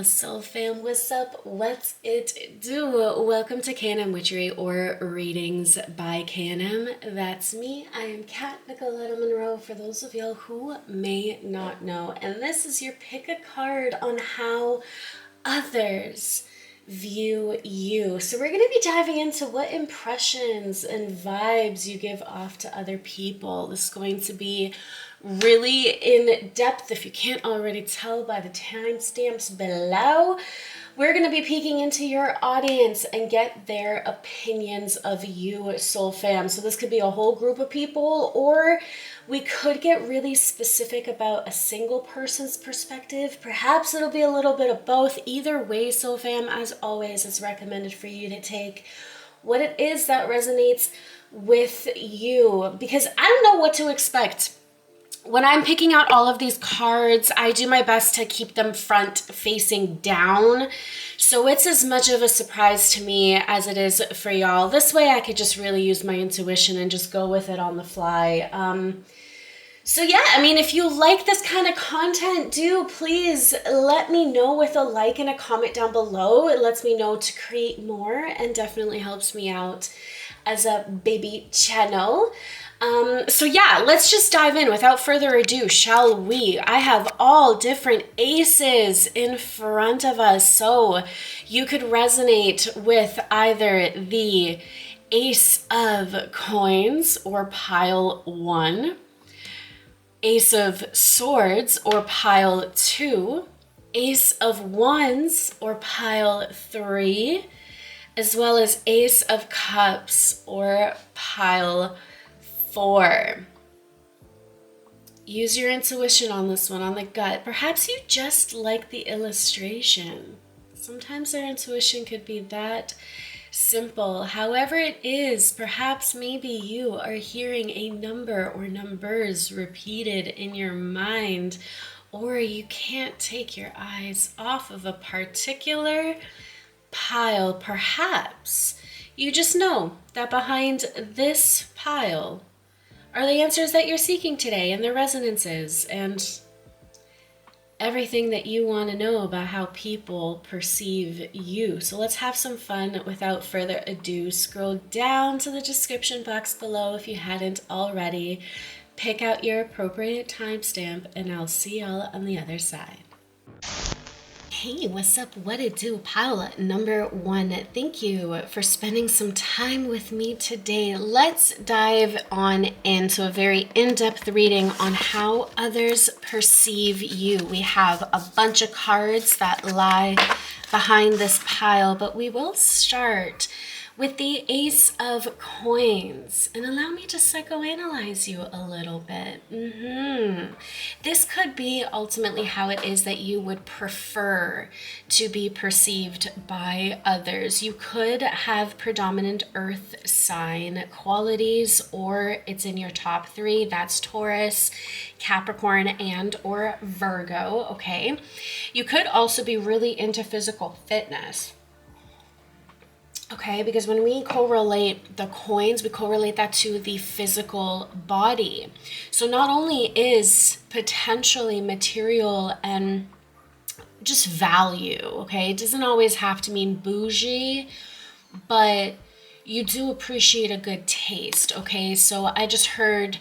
Soul Fam, what's up? What's it do? Welcome to Canam Witchery or Readings by Canam. That's me. I am Kat Nicoletta Monroe, for those of y'all who may not know. And this is your pick a card on how others view you. So we're going to be diving into what impressions and vibes you give off to other people. This is going to be really in depth, if you can't already tell by the timestamps below. We're going to be peeking into your audience and get their opinions of you, Soul Fam. So this could be a whole group of people, or we could get really specific about a single person's perspective. Perhaps it'll be a little bit of both. Either way, Soul Fam, as always, it's recommended for you to take what it is that resonates with you, because I don't know what to expect. When I'm picking out all of these cards, I do my best to keep them front facing down. So it's as much of a surprise to me as it is for y'all. This way I could just really use my intuition and just go with it on the fly. So yeah, I mean, if you like this kind of content, do please let me know with a like and a comment down below. It lets me know to create more and definitely helps me out as a baby channel. So yeah, let's just dive in without further ado, shall we? I have all different aces in front of us, so you could resonate with either the Ace of Coins or pile 1, Ace of Swords or pile 2, Ace of Wands or pile 3, as well as Ace of Cups or pile 4. Use your intuition on this one, on the gut. Perhaps you just like the illustration. Sometimes our intuition could be that simple. However it is, perhaps maybe you are hearing a number or numbers repeated in your mind, or you can't take your eyes off of a particular pile. Perhaps you just know that behind this pile are the answers that you're seeking today, and their resonances, and everything that you want to know about how people perceive you. So let's have some fun. Without further ado, scroll down to the description box below if you hadn't already. Pick out your appropriate timestamp, and I'll see y'all on the other side. Hey, what's up? What it do? Pile number 1. Thank you for spending some time with me today. Let's dive on into a very in-depth reading on how others perceive you. We have a bunch of cards that lie behind this pile, but we will start with the Ace of Coins, and allow me to psychoanalyze you a little bit. This could be ultimately how it is that you would prefer to be perceived by others. You could have predominant earth sign qualities, or it's in your top 3. That's Taurus, Capricorn, and or Virgo, okay? You could also be really into physical fitness. Okay, because when we correlate the coins, we correlate that to the physical body. So not only is potentially material and just value, okay? It doesn't always have to mean bougie, but you do appreciate a good taste, okay? So I just heard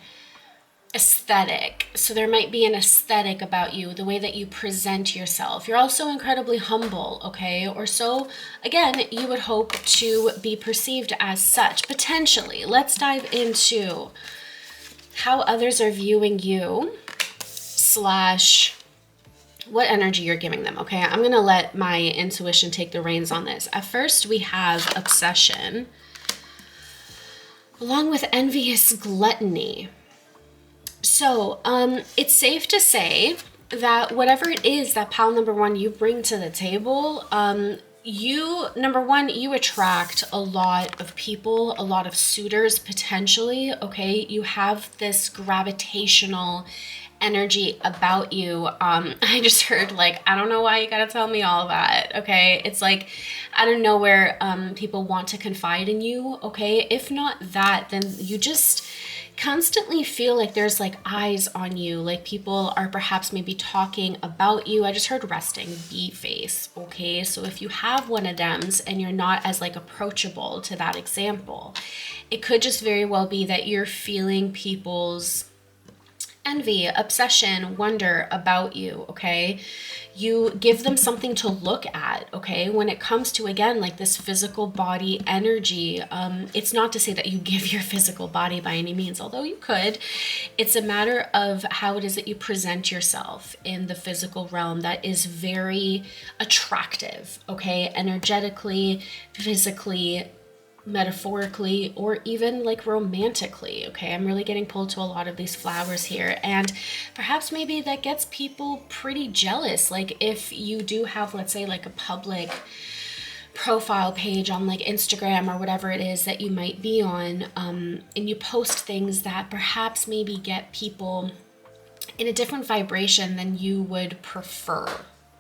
aesthetic. So there might be an aesthetic about you, the way that you present yourself. You're also incredibly humble, okay? Or so, again, you would hope to be perceived as such, potentially. Let's dive into how others are viewing you, / what energy you're giving them, okay? I'm gonna let my intuition take the reins on this. At first, we have obsession, along with envious gluttony. So it's safe to say that whatever it is that pile number 1 you bring to the table, number 1, you attract a lot of people, a lot of suitors potentially, okay? You have this gravitational energy about you. I just heard, like, I don't know why you gotta tell me all that, okay? It's like out of nowhere, people want to confide in you, okay? If not that, then you just constantly feel like there's like eyes on you, like people are perhaps maybe talking about you. I just heard resting bee face. Okay, so if you have one of them and you're not as like approachable to that example, it could just very well be that you're feeling people's envy, obsession, wonder about you. Okay, you give them something to look at. Okay, when it comes to, again, like this physical body energy, it's not to say that you give your physical body by any means, although you could. It's a matter of how it is that you present yourself in the physical realm that is very attractive. Okay, energetically, physically, metaphorically, or even like romantically. Okay, I'm really getting pulled to a lot of these flowers here, and perhaps maybe that gets people pretty jealous. Like if you do have, let's say, like a public profile page on like Instagram or whatever it is that you might be on, and you post things that perhaps maybe get people in a different vibration than you would prefer.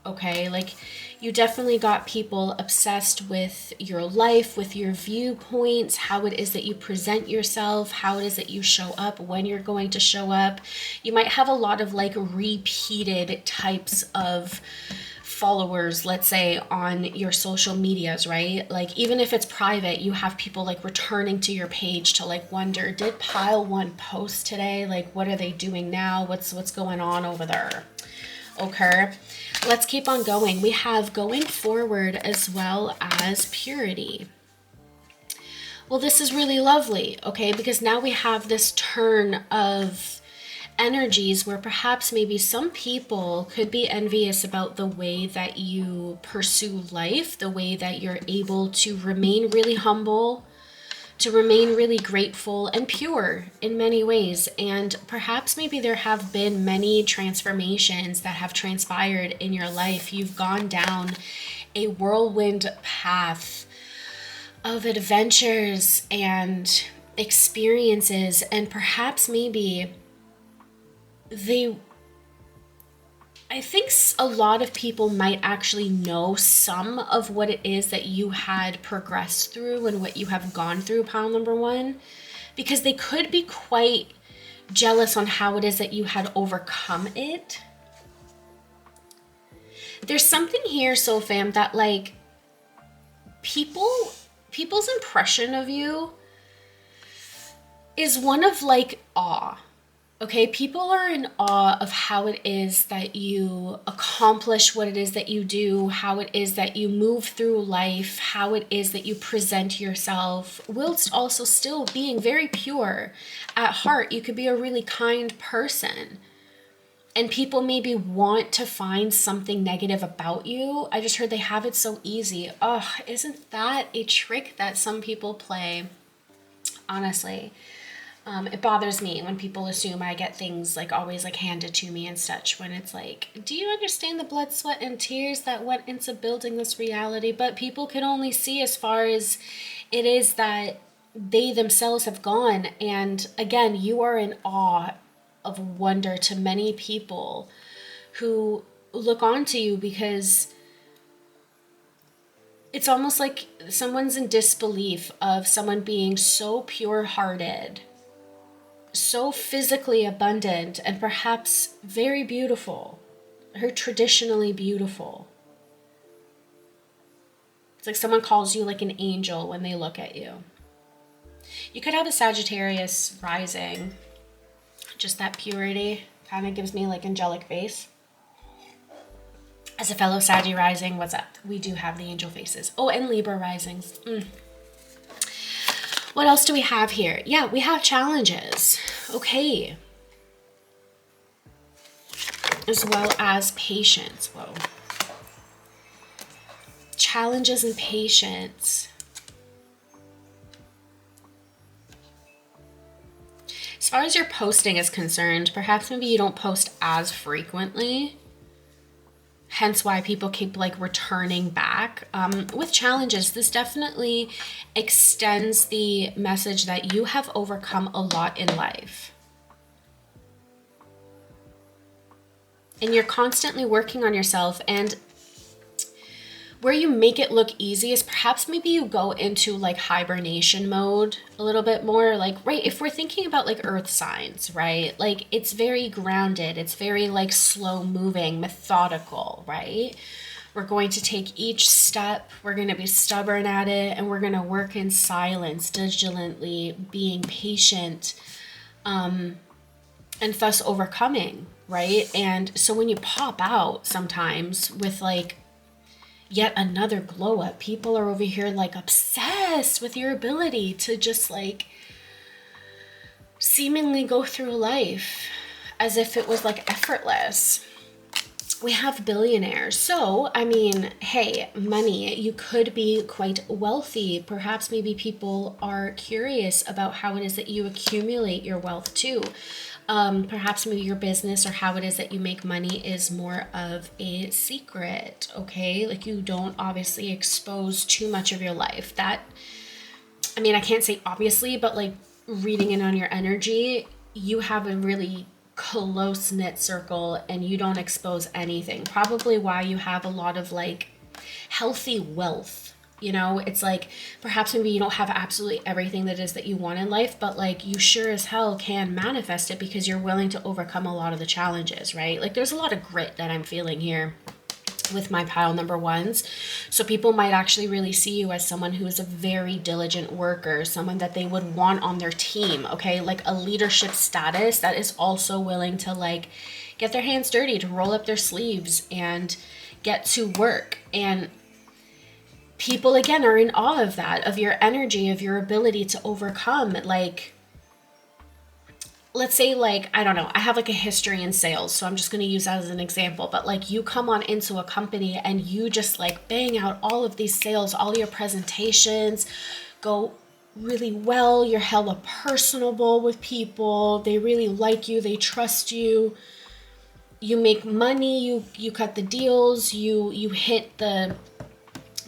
Okay, like you definitely got people obsessed with your life, with your viewpoints, how it is that you present yourself, how it is that you show up, when you're going to show up. You might have a lot of like repeated types of followers, let's say, on your social medias, right? Like even if it's private, you have people like returning to your page to like wonder, did pile one post today? Like what are they doing now? What's going on over there? Okay, let's keep on going. We have going forward as well as purity. Well, this is really lovely, okay, because now we have this turn of energies where perhaps maybe some people could be envious about the way that you pursue life, the way that you're able to remain really humble, to remain really grateful and pure in many ways. And perhaps maybe there have been many transformations that have transpired in your life. You've gone down a whirlwind path of adventures and experiences, and perhaps maybe I think a lot of people might actually know some of what it is that you had progressed through and what you have gone through, pile number one, because they could be quite jealous on how it is that you had overcome it. There's something here, soul fam, that like people's impression of you is one of like awe. Okay, people are in awe of how it is that you accomplish what it is that you do, how it is that you move through life, how it is that you present yourself, whilst also still being very pure at heart. You could be a really kind person, and people maybe want to find something negative about you. I just heard they have it so easy. Oh, isn't that a trick that some people play? Honestly. It bothers me when people assume I get things like always like handed to me and such, when it's like, do you understand the blood, sweat, and tears that went into building this reality? But people can only see as far as it is that they themselves have gone. And again, you are in awe of wonder to many people who look onto you, because it's almost like someone's in disbelief of someone being so pure-hearted, so physically abundant, and perhaps very beautiful, or traditionally beautiful. It's like someone calls you like an angel when they look at you. You could have a Sagittarius rising. Just that purity kind of gives me like angelic face. As a fellow Saggy rising, what's up? We do have the angel faces. Oh, and Libra risings. What else do we have here? Yeah, we have challenges. Okay. As well as patience. Whoa. Challenges and patience. As far as your posting is concerned, perhaps maybe you don't post as frequently. Hence why people keep like returning back. With challenges, this definitely extends the message that you have overcome a lot in life. And you're constantly working on yourself. And where you make it look easy is perhaps maybe you go into like hibernation mode a little bit more. Like, right, if we're thinking about like earth signs, right? Like it's very grounded. It's very like slow moving, methodical, right? We're going to take each step. We're going to be stubborn at it, and we're going to work in silence, diligently, being patient, and thus overcoming, right? And so when you pop out sometimes with like yet another glow up, people are over here like obsessed with your ability to just like seemingly go through life as if it was like effortless. We have billionaires. So, I mean, hey, money, you could be quite wealthy. Perhaps maybe people are curious about how it is that you accumulate your wealth too. Perhaps maybe your business or how it is that you make money is more of a secret, okay? Like you don't obviously expose too much of your life. That, I mean, I can't say obviously, but like reading in on your energy, you have a really close-knit circle and you don't expose anything. Probably why you have a lot of like healthy wealth. You know, it's like perhaps maybe you don't have absolutely everything that is that you want in life, but like you sure as hell can manifest it because you're willing to overcome a lot of the challenges, right? Like there's a lot of grit that I'm feeling here with my pile number ones. So people might actually really see you as someone who is a very diligent worker, someone that they would want on their team, okay? Like a leadership status that is also willing to like get their hands dirty, to roll up their sleeves and get to work. And people again are in awe of that, of your energy, of your ability to overcome. Like, let's say like, I don't know, I have like a history in sales, so I'm just going to use that as an example, but like you come on into a company and you just like bang out all of these sales, all your presentations go really well, you're hella personable with people, they really like you, they trust you, you make money, you cut the deals, you hit the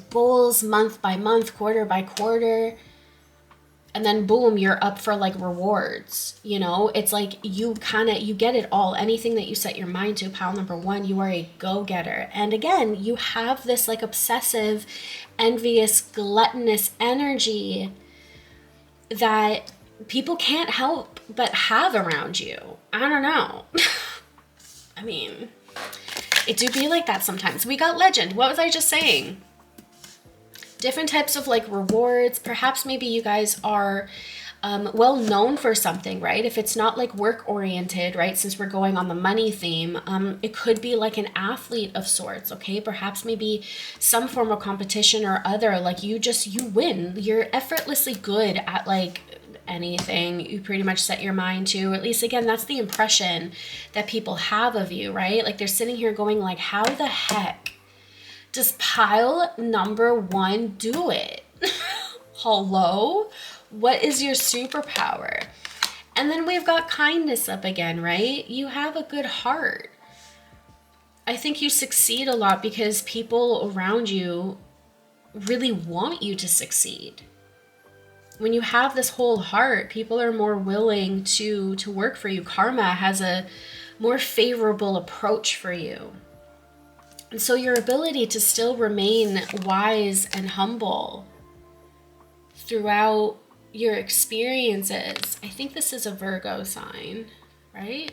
goals month by month, quarter by quarter. And then boom, you're up for like rewards, you know? It's like you get it all. Anything that you set your mind to, pile number one, you are a go-getter. And again, you have this like obsessive, envious, gluttonous energy that people can't help but have around you. I don't know. I mean, it do be like that sometimes. We got legend. What was I just saying? Different types of like rewards. Perhaps maybe you guys are well known for something, right? If it's not like work oriented, right? Since we're going on the money theme, it could be like an athlete of sorts, okay? Perhaps maybe some form of competition or other, like you win. You're effortlessly good at like anything you pretty much set your mind to. At least again, that's the impression that people have of you, right? Like they're sitting here going like, how the heck does pile number one do it? Hello? What is your superpower? And then we've got kindness up again, right? You have a good heart. I think you succeed a lot because people around you really want you to succeed. When you have this whole heart, people are more willing to work for you. Karma has a more favorable approach for you. And so your ability to still remain wise and humble throughout your experiences. I think this is a Virgo sign, right?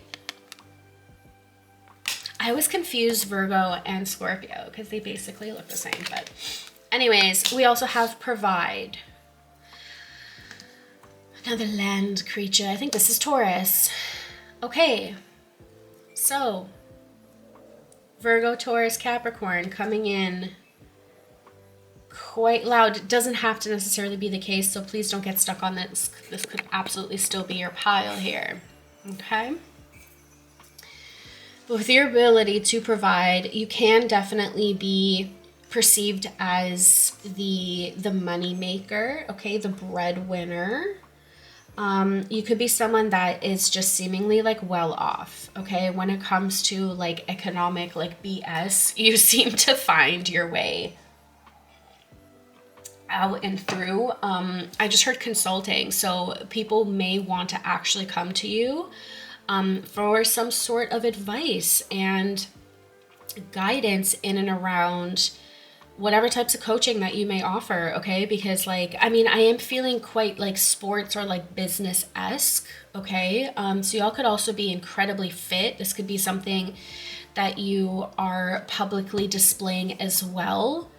I always confuse Virgo and Scorpio because they basically look the same. But anyways, we also have provide. Another land creature. I think this is Taurus. Okay, so Virgo, Taurus, Capricorn coming in quite loud. It doesn't have to necessarily be the case, so please don't get stuck on this. This could absolutely still be your pile here, okay? But with your ability to provide, you can definitely be perceived as the money maker, okay, the breadwinner. You could be someone that is just seemingly like well off, okay? When it comes to like economic like BS, you seem to find your way out and through. I just heard consulting, so people may want to actually come to you for some sort of advice and guidance in and around whatever types of coaching that you may offer, okay? Because like, I mean, I am feeling quite like sports or like business-esque, okay? So y'all could also be incredibly fit. This could be something that you are publicly displaying as well,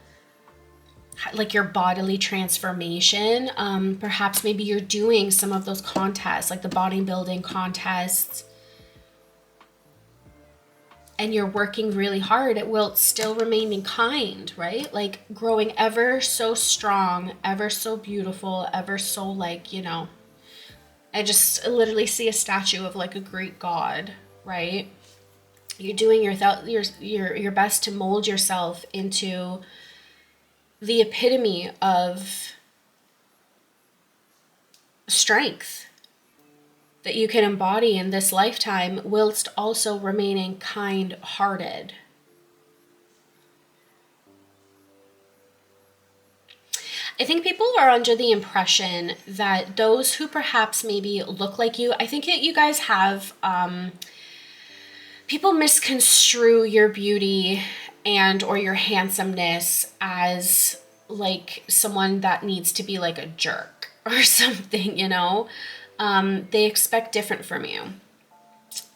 like your bodily transformation. Perhaps maybe you're doing some of those contests, like the bodybuilding contests, and you're working really hard at while still remaining kind, right? Like growing ever so strong, ever so beautiful, ever so like, you know, I just literally see a statue of like a Greek god, right? You're doing your best to mold yourself into the epitome of strength that you can embody in this lifetime whilst also remaining kind-hearted. I think people are under the impression that those who perhaps maybe look like you, I think that you guys have, people misconstrue your beauty and or your handsomeness as like someone that needs to be like a jerk or something, you know? They expect different from you.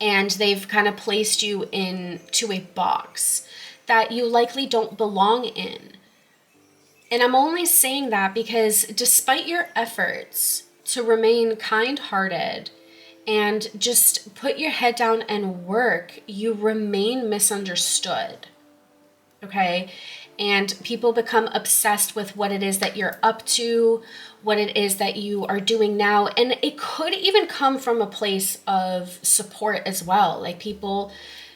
And they've kind of placed you into a box that you likely don't belong in. And I'm only saying that because despite your efforts to remain kind-hearted and just put your head down and work, you remain misunderstood. Okay? And people become obsessed with what it is that you're up to, what it is that you are doing now. And it could even come from a place of support as well. Like people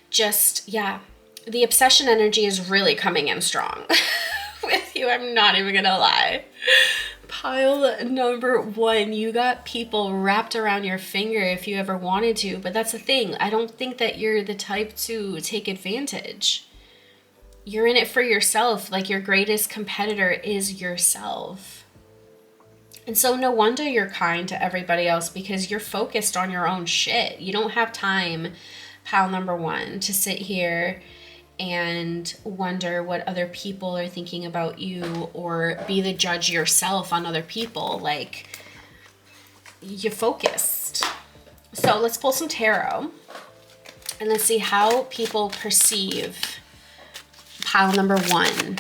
just, yeah, the obsession energy is really coming in strong with you. I'm not even gonna lie. Pile number one, you got people wrapped around your finger if you ever wanted to. But that's the thing. I don't think that you're the type to take advantage. You're in it for yourself. Like your greatest competitor is yourself. And so no wonder you're kind to everybody else because you're focused on your own shit. You don't have time, pile number one, to sit here and wonder what other people are thinking about you or be the judge yourself on other people. Like, you're focused. So let's pull some tarot and let's see how people perceive pile number one.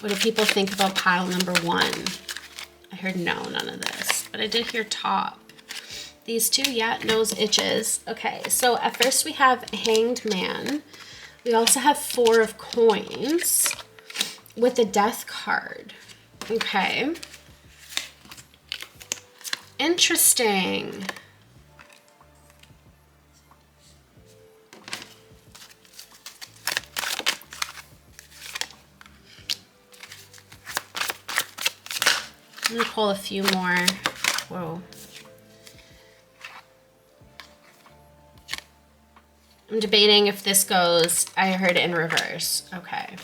What do people think about pile number one? I heard no, none of this, but I did hear top. These two, yeah, nose itches. Okay, so at first we have Hanged Man. We also have Four of Coins with the Death card. Okay. Interesting. I'm gonna pull a few more. Whoa. I'm debating if this goes, I heard in reverse. Okay.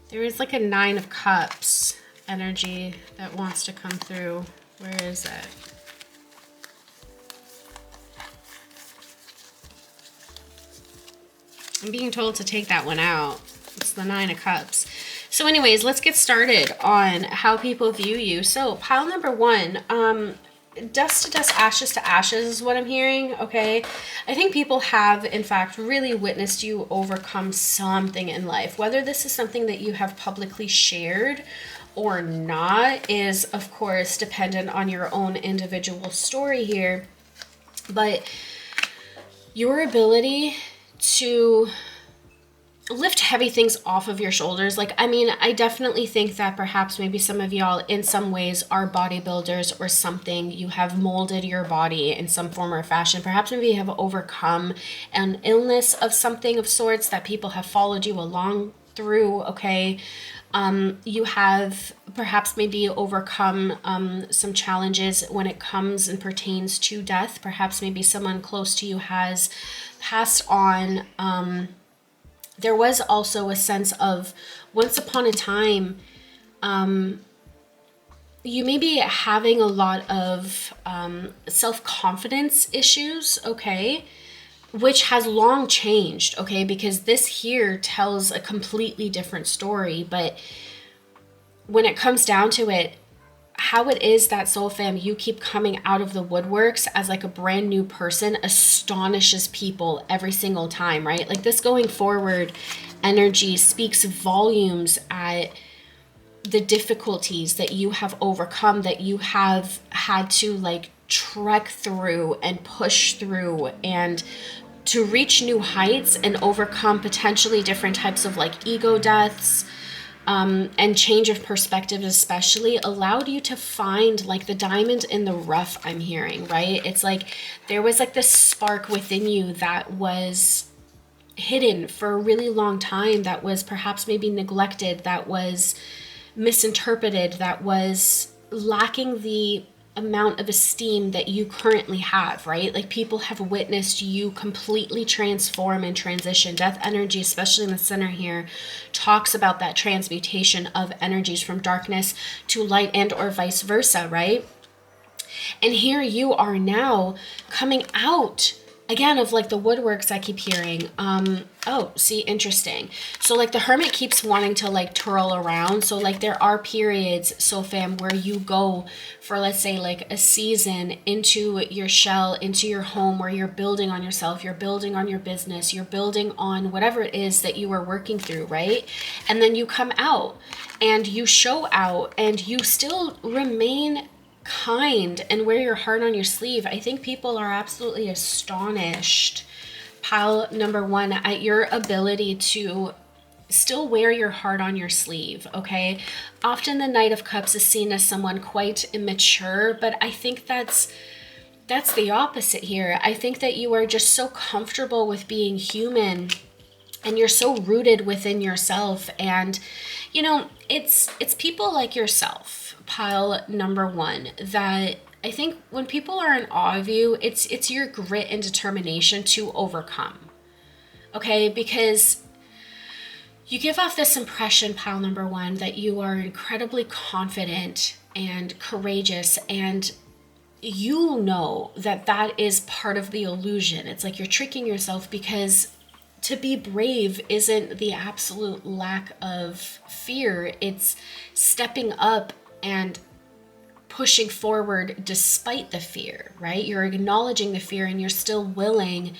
There is like a Nine of Cups energy that wants to come through. Where is it? I'm being told to take that one out. It's the Nine of Cups. So anyways, let's get started on how people view you. So pile number one, dust to dust, ashes to ashes is what I'm hearing, okay? I think people have, in fact, really witnessed you overcome something in life. Whether this is something that you have publicly shared or not is, of course, dependent on your own individual story here. But your ability to lift heavy things off of your shoulders. Like, I mean, I definitely think that perhaps maybe some of y'all in some ways are bodybuilders or something. You have molded your body in some form or fashion. Perhaps maybe you have overcome an illness of something of sorts that people have followed you along through, okay? You have perhaps maybe overcome some challenges when it comes and pertains to death. Perhaps maybe someone close to you has passed on. There was also a sense of once upon a time, you may be having a lot of self-confidence issues, okay, which has long changed, okay, because this here tells a completely different story. But when it comes down to it, how it is that, soul fam, you keep coming out of the woodworks as like a brand new person astonishes people every single time, right? Like, this going forward energy speaks volumes at the difficulties that you have overcome, that you have had to like trek through and push through, and to reach new heights and overcome potentially different types of like ego deaths, and change of perspective especially allowed you to find like the diamond in the rough, I'm hearing, right? It's like there was like this spark within you that was hidden for a really long time, that was perhaps maybe neglected, that was misinterpreted, that was lacking the amount of esteem that you currently have, right? Like, people have witnessed you completely transform and transition. Death energy, especially in the center here, talks about that transmutation of energies from darkness to light, and or vice versa, right? And here you are now coming out again of like the woodworks I keep hearing. Oh, see, interesting. So like the Hermit keeps wanting to like twirl around. So like there are periods, so fam, where you go for, let's say, like a season into your shell, into your home, where you're building on yourself, you're building on your business, you're building on whatever it is that you are working through, right? And then you come out and you show out and you still remain kind and wear your heart on your sleeve. I think people are absolutely astonished, pile number one, at your ability to still wear your heart on your sleeve, okay? Often the Knight of Cups is seen as someone quite immature, but I think that's the opposite here. I think that you are just so comfortable with being human, and you're so rooted within yourself. And you know, it's people like yourself, pile number one, that I think when people are in awe of you, it's your grit and determination to overcome, okay? Because you give off this impression, pile number one, that you are incredibly confident and courageous, and you know that that is part of the illusion. It's like you're tricking yourself, because to be brave isn't the absolute lack of fear. It's stepping up and pushing forward despite the fear, right? You're acknowledging the fear and you're still willing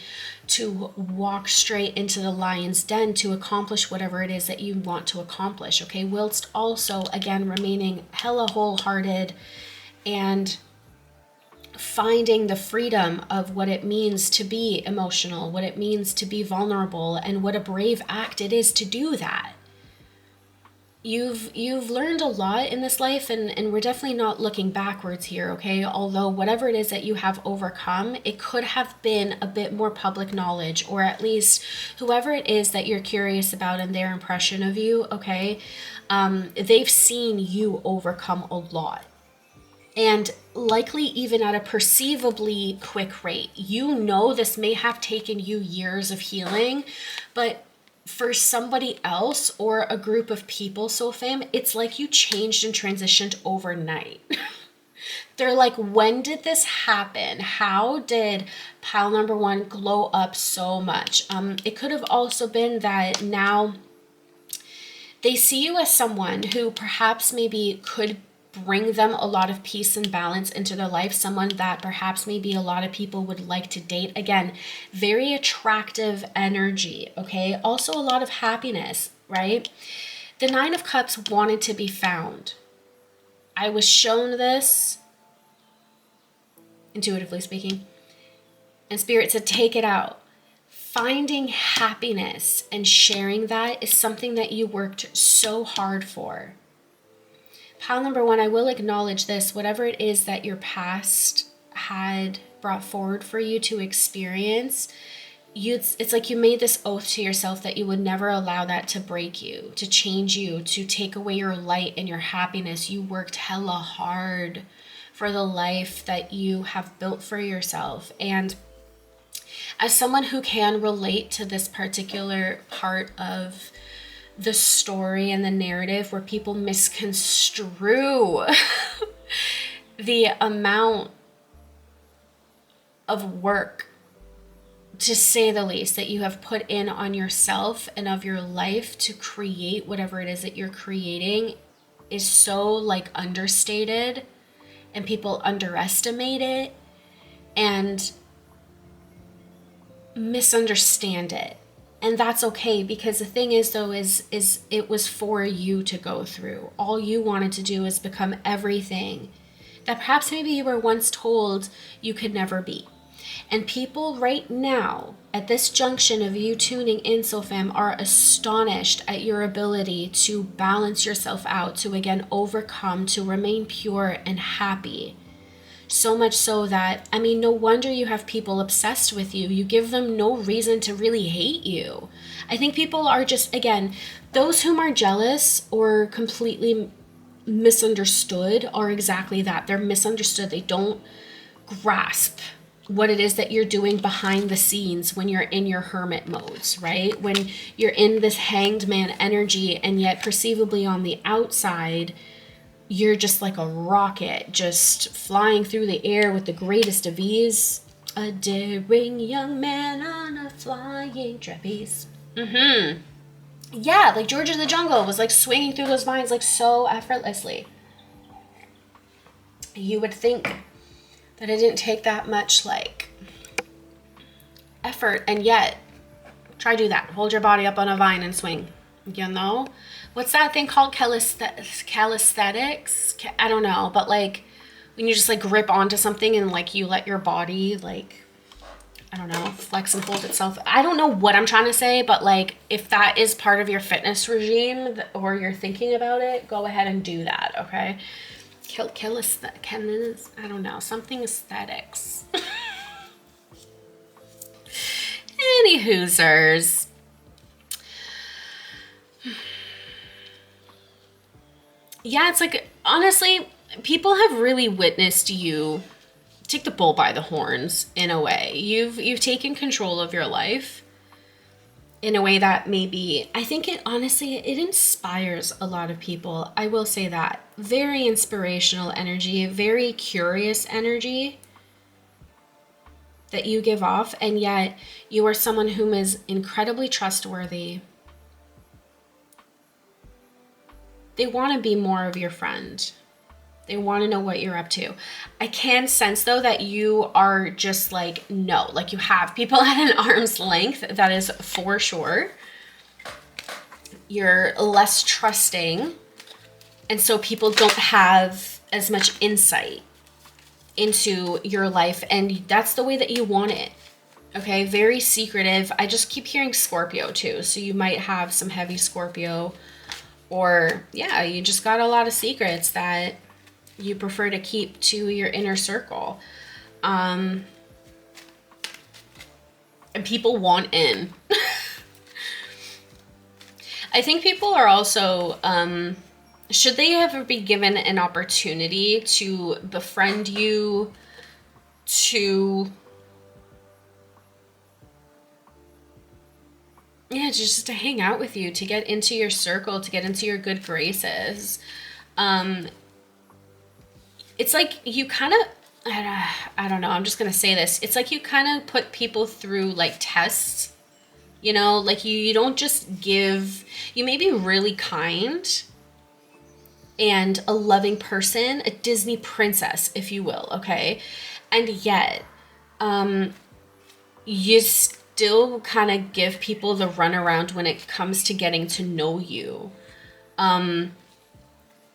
to walk straight into the lion's den to accomplish whatever it is that you want to accomplish, okay? Whilst also, again, remaining hella wholehearted and finding the freedom of what it means to be emotional, what it means to be vulnerable, and what a brave act it is to do that. You've learned a lot in this life, and we're definitely not looking backwards here, okay? Although whatever it is that you have overcome, it could have been a bit more public knowledge, or at least whoever it is that you're curious about and their impression of you, okay? They've seen you overcome a lot. And likely even at a perceivably quick rate. You know, this may have taken you years of healing, but for somebody else or a group of people, so fam, it's like you changed and transitioned overnight. They're like, when did this happen? How did pile number one glow up so much? It could have also been that now they see you as someone who perhaps maybe could bring them a lot of peace and balance into their life, someone that perhaps maybe a lot of people would like to date. Again, very attractive energy, okay? Also a lot of happiness, right? The Nine of Cups wanted to be found. I was shown this, intuitively speaking, and Spirit said, take it out. Finding happiness and sharing that is something that you worked so hard for. Pile number one, I will acknowledge this, whatever it is that your past had brought forward for you to experience, it's like you made this oath to yourself that you would never allow that to break you, to change you, to take away your light and your happiness. You worked hella hard for the life that you have built for yourself. And as someone who can relate to this particular part of the story and the narrative where people misconstrue the amount of work, to say the least, that you have put in on yourself and of your life to create whatever it is that you're creating is so like understated, and people underestimate it and misunderstand it. And that's okay, because the thing is though is it was for you to go through. All you wanted to do is become everything that perhaps maybe you were once told you could never be. And people right now, at this junction of you tuning in, SoFam, are astonished at your ability to balance yourself out, to again overcome, to remain pure and happy. So much so that, I mean, no wonder you have people obsessed with you. You give them no reason to really hate you. I think people are just, again, those whom are jealous or completely misunderstood are exactly that. They're misunderstood. They don't grasp what it is that you're doing behind the scenes when you're in your hermit modes, right? When you're in this hanged man energy, and yet perceivably on the outside, you're just like a rocket, just flying through the air with the greatest of ease. A daring young man on a flying trapeze. Yeah, like George of the Jungle was like swinging through those vines like so effortlessly. You would think that it didn't take that much like effort, and yet try do that. Hold your body up on a vine and swing. You know? What's that thing called? Calisthenics? I don't know, but like when you just like grip onto something and like you let your body like, I don't know, flex and fold itself. I don't know what I'm trying to say, but like if that is part of your fitness regime or you're thinking about it, go ahead and do that, okay? I don't know, something aesthetics. Any hoosers. Yeah, it's like, honestly, people have really witnessed you take the bull by the horns in a way. You've taken control of your life in a way that maybe, I think it honestly, it inspires a lot of people. I will say that. Very inspirational energy, very curious energy that you give off, and yet you are someone whom is incredibly trustworthy. They want to be more of your friend. They want to know what you're up to. I can sense though that you are just like, no, like you have people at an arm's length. That is for sure. You're less trusting. And so people don't have as much insight into your life. And that's the way that you want it. Okay. Very secretive. I just keep hearing Scorpio too. So you might have some heavy Scorpio, or yeah, you just got a lot of secrets that you prefer to keep to your inner circle. And people want in. I think people are also, should they ever be given an opportunity to befriend you, to, yeah, just to hang out with you, to get into your circle, to get into your good graces, it's like you kind of, I don't know, I'm just going to say this. It's like you kind of put people through like tests, you know, like you don't just give, you may be really kind and a loving person, a Disney princess, if you will, okay? And yet, you still kind of give people the runaround when it comes to getting to know you.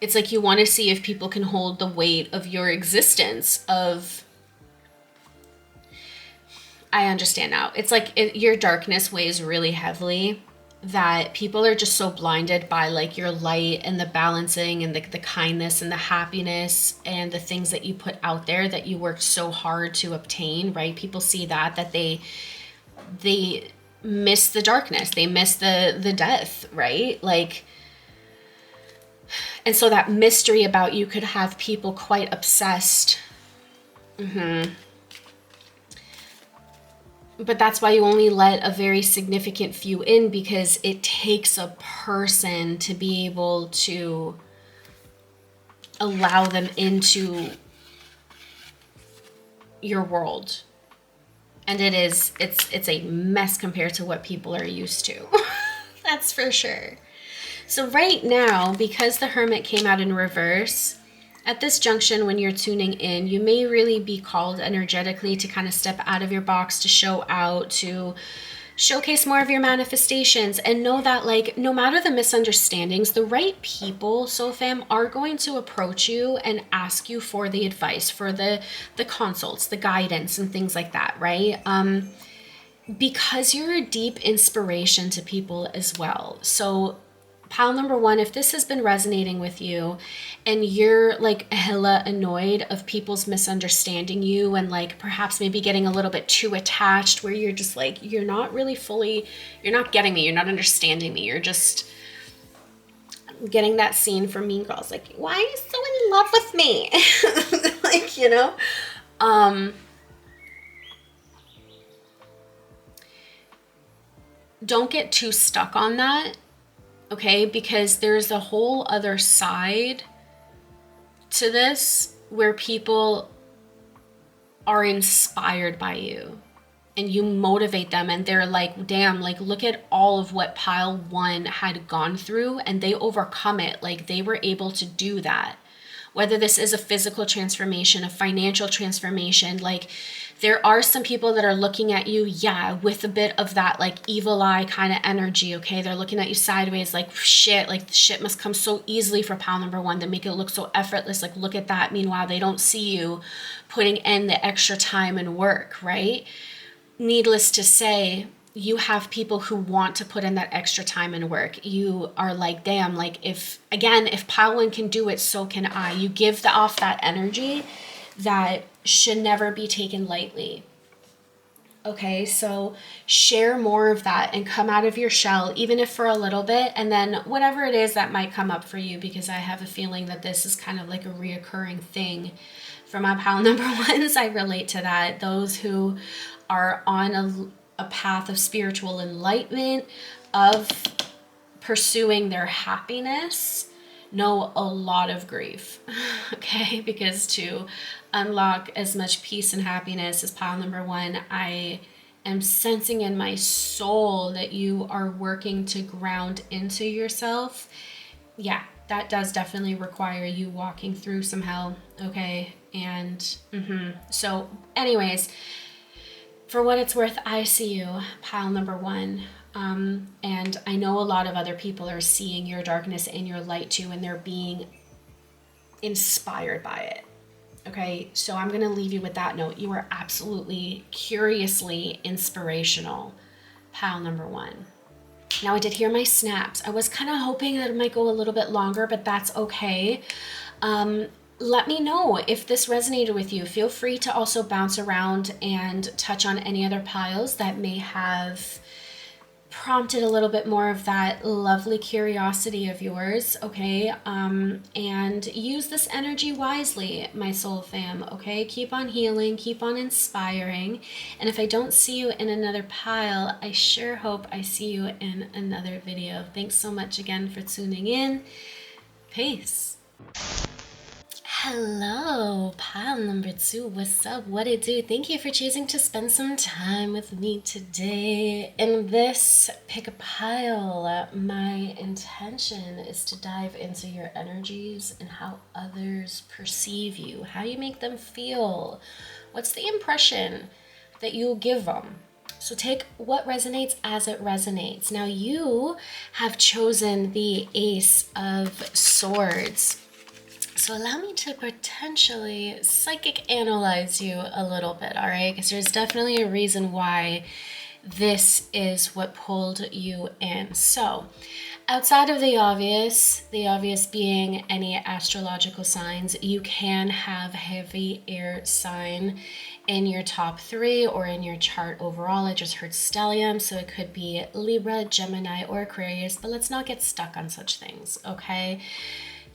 It's like you want to see if people can hold the weight of your existence of, I understand now. It's like your darkness weighs really heavily, that people are just so blinded by like your light and the balancing and the kindness and the happiness and the things that you put out there that you worked so hard to obtain, right? People see that they miss the darkness. They miss the death, right? Like, and so that mystery about you could have people quite obsessed. But that's why you only let a very significant few in, because it takes a person to be able to allow them into your world. And it's a mess compared to what people are used to. That's for sure. So right now, because the Hermit came out in reverse, at this junction when you're tuning in, you may really be called energetically to kind of step out of your box, to show out, to showcase more of your manifestations, and know that, like, no matter the misunderstandings, the right people, Soul Fam, are going to approach you and ask you for the advice, for the consults, the guidance, and things like that, right? Because you're a deep inspiration to people as well. So pile number one, if this has been resonating with you and you're like hella annoyed of people's misunderstanding you and like perhaps maybe getting a little bit too attached, where you're just like, you're not really fully, you're not getting me, you're not understanding me, you're just getting that scene from Mean Girls, like, why are you so in love with me? Like, you know, don't get too stuck on that. Okay, because there's a whole other side to this where people are inspired by you and you motivate them and they're like, damn, like, look at all of what pile one had gone through and they overcome it. Like, they were able to do that. Whether this is a physical transformation, a financial transformation, like, there are some people that are looking at you, yeah, with a bit of that like evil eye kind of energy, okay? They're looking at you sideways like, shit, like the shit must come so easily for pile number one. They make it look so effortless, like, look at that. Meanwhile, they don't see you putting in the extra time and work, right? Needless to say, you have people who want to put in that extra time and work. You are like, damn, like, if pile one can do it, so can I. You give off that energy that should never be taken lightly. Okay, so share more of that and come out of your shell, even if for a little bit, and then whatever it is that might come up for you, because I have a feeling that this is kind of like a reoccurring thing for my pile number ones. I relate to that. Those who are on a path of spiritual enlightenment, of pursuing their happiness, know a lot of grief, okay? Because to unlock as much peace and happiness as pile number one, I am sensing in my soul that you are working to ground into yourself. Yeah, that does definitely require you walking through some hell, okay? And so anyways, for what it's worth, I see you, pile number one. And I know a lot of other people are seeing your darkness and your light too, and they're being inspired by it. Okay, so I'm going to leave you with that note. You are absolutely curiously inspirational, pile number one. Now, I did hear my snaps. I was kind of hoping that it might go a little bit longer, but that's okay. Let me know if this resonated with you. Feel free to also bounce around and touch on any other piles that may have prompted a little bit more of that lovely curiosity of yours, okay? And use this energy wisely, my soul fam, okay? Keep on healing, keep on inspiring. And if I don't see you in another pile, I sure hope I see you in another video. Thanks so much again for tuning in. Peace. Hello, pile number two. What's up? What it do? Thank you for choosing to spend some time with me today. In this pick a pile, my intention is to dive into your energies and how others perceive you, how you make them feel. What's the impression that you give them? So take what resonates as it resonates. Now you have chosen the Ace of Swords. So allow me to potentially psychic analyze you a little bit, all right? Because there's definitely a reason why this is what pulled you in. So outside of the obvious being any astrological signs, you can have heavy air sign in your top three or in your chart overall. I just heard stellium, so it could be Libra, Gemini, or Aquarius, but let's not get stuck on such things, okay?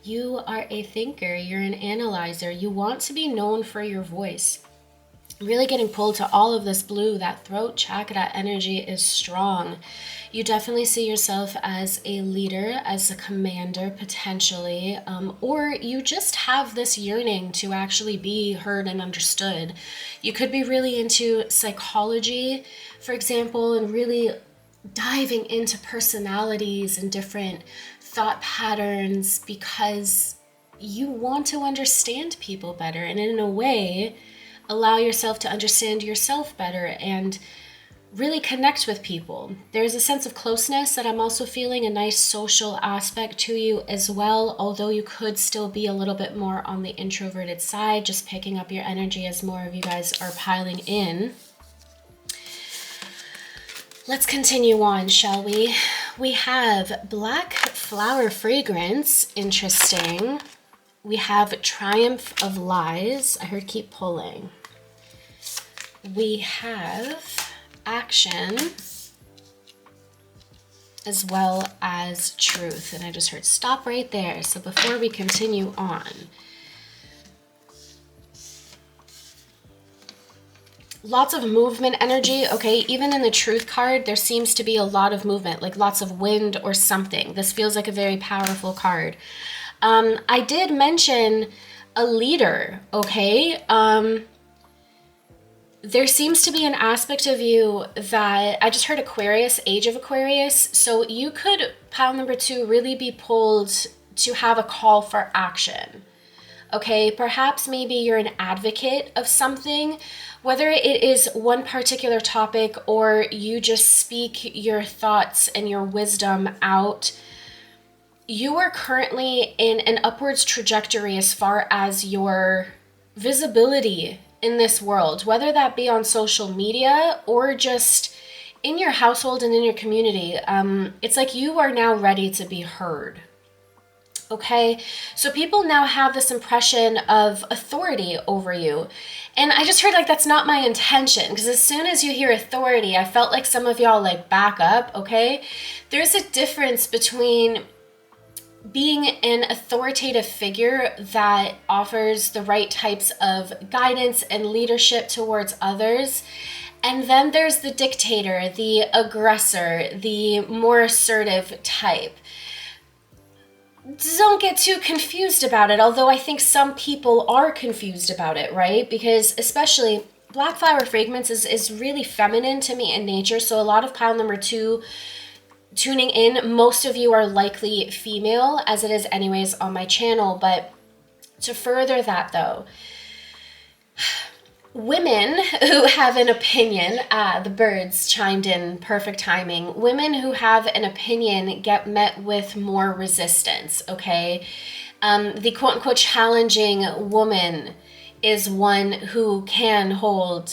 You are a thinker, you're an analyzer, you want to be known for your voice. Really getting pulled to all of this blue. That throat chakra energy is strong. You definitely see yourself as a leader, as a commander potentially, or you just have this yearning to actually be heard and understood. You could be really into psychology, for example, and really diving into personalities and different thought patterns because you want to understand people better, and in a way allow yourself to understand yourself better and really connect with people. There's a sense of closeness that I'm also feeling, a nice social aspect to you as well, although you could still be a little bit more on the introverted side, just picking up your energy as more of you guys are piling in. Let's continue on, shall we? We have Black Flower Fragrance, interesting. We have Triumph of Lies. I heard keep pulling. We have Action, as well as Truth. And I just heard stop right there. So before we continue on, lots of movement energy, okay? Even in the Truth card, there seems to be a lot of movement, like lots of wind or something. This feels like a very powerful card. I did mention a leader, okay? There seems to be an aspect of you that, I just heard Aquarius, age of Aquarius. So you could, pile number 2, really be pulled to have a call for action. Okay, perhaps maybe you're an advocate of something, whether it is one particular topic or you just speak your thoughts and your wisdom out. You are currently in an upwards trajectory as far as your visibility in this world, whether that be on social media or just in your household and in your community. It's like you are now ready to be heard. Okay, so people now have this impression of authority over you. And I just heard like that's not my intention, because as soon as you hear authority, I felt like some of y'all like back up, okay? There's a difference between being an authoritative figure that offers the right types of guidance and leadership towards others. And then there's the dictator, the aggressor, the more assertive type. Don't get too confused about it, although I think some people are confused about it, right? Because especially Black Flower Fragrance is really feminine to me in nature. So a lot of pile number 2 tuning in, most of you are likely female, as it is anyways on my channel. But to further that though, women who have an opinion, the birds chimed in, perfect timing. Women who have an opinion get met with more resistance, okay? The quote-unquote challenging woman is one who can hold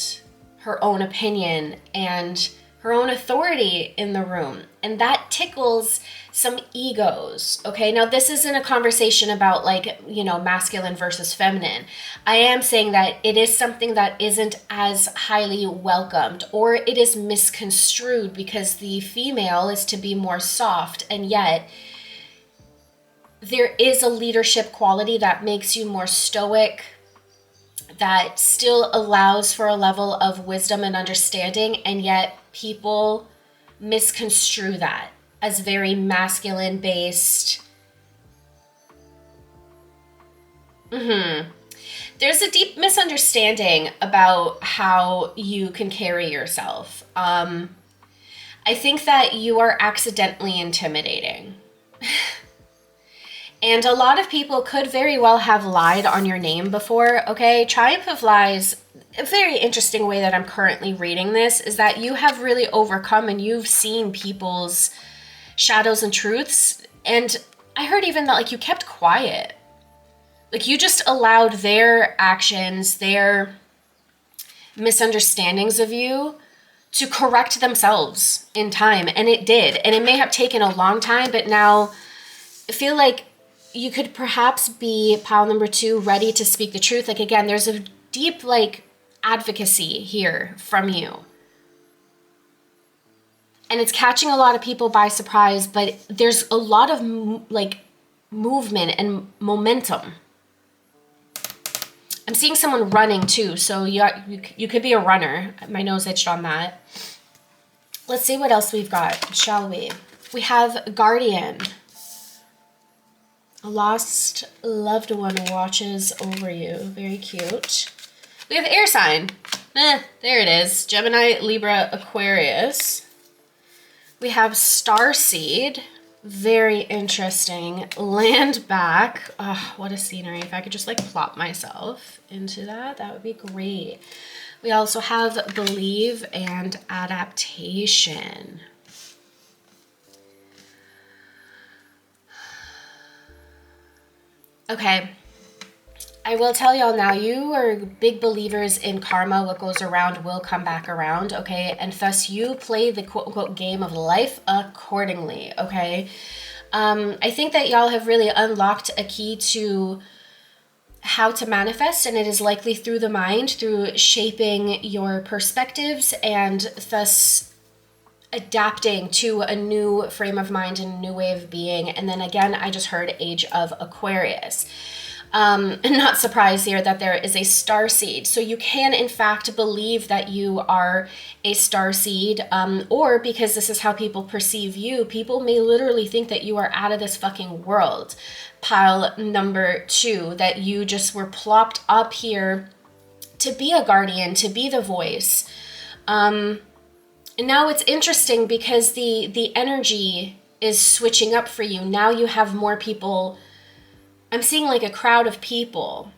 her own opinion and her own authority in the room. And that tickles some egos, okay? Now, this isn't a conversation about like, you know, masculine versus feminine. I am saying that it is something that isn't as highly welcomed, or it is misconstrued because the female is to be more soft, and yet there is a leadership quality that makes you more stoic, that still allows for a level of wisdom and understanding, and yet people misconstrue that as very masculine based. There's a deep misunderstanding about how you can carry yourself. I think that you are accidentally intimidating. And a lot of people could very well have lied on your name before, okay? Triumph of Lies, a very interesting way that I'm currently reading this is that you have really overcome and you've seen people's shadows and truths. And I heard even that like you kept quiet. Like you just allowed their actions, their misunderstandings of you to correct themselves in time. And it did. And it may have taken a long time, but now I feel like you could perhaps be pile number 2, ready to speak the truth. Like again, there's a deep like advocacy here from you. And it's catching a lot of people by surprise, but there's a lot of like movement and momentum. I'm seeing someone running too, so you could be a runner. My nose itched on that. Let's see what else we've got, shall we? We have Guardian. A lost loved one watches over you. Very cute. We have air sign. There it is. Gemini, Libra, Aquarius. We have Starseed. Very interesting. Land back. Oh, what a scenery. If I could just like plop myself into that, that would be great. We also have Believe and Adaptation. Okay. I will tell y'all now, you are big believers in karma. What goes around will come back around, okay? And thus you play the quote-unquote game of life accordingly, okay? I think that y'all have really unlocked a key to how to manifest, and it is likely through the mind, through shaping your perspectives and thus adapting to a new frame of mind and a new way of being. And then again, I just heard Age of Aquarius. Not surprised here that there is a star seed. So you can in fact believe that you are a star seed, or because this is how people perceive you, people may literally think that you are out of this fucking world. Pile number 2, that you just were plopped up here to be a guardian, to be the voice. And now it's interesting because the energy is switching up for you. Now you have more people. I'm seeing like a crowd of people.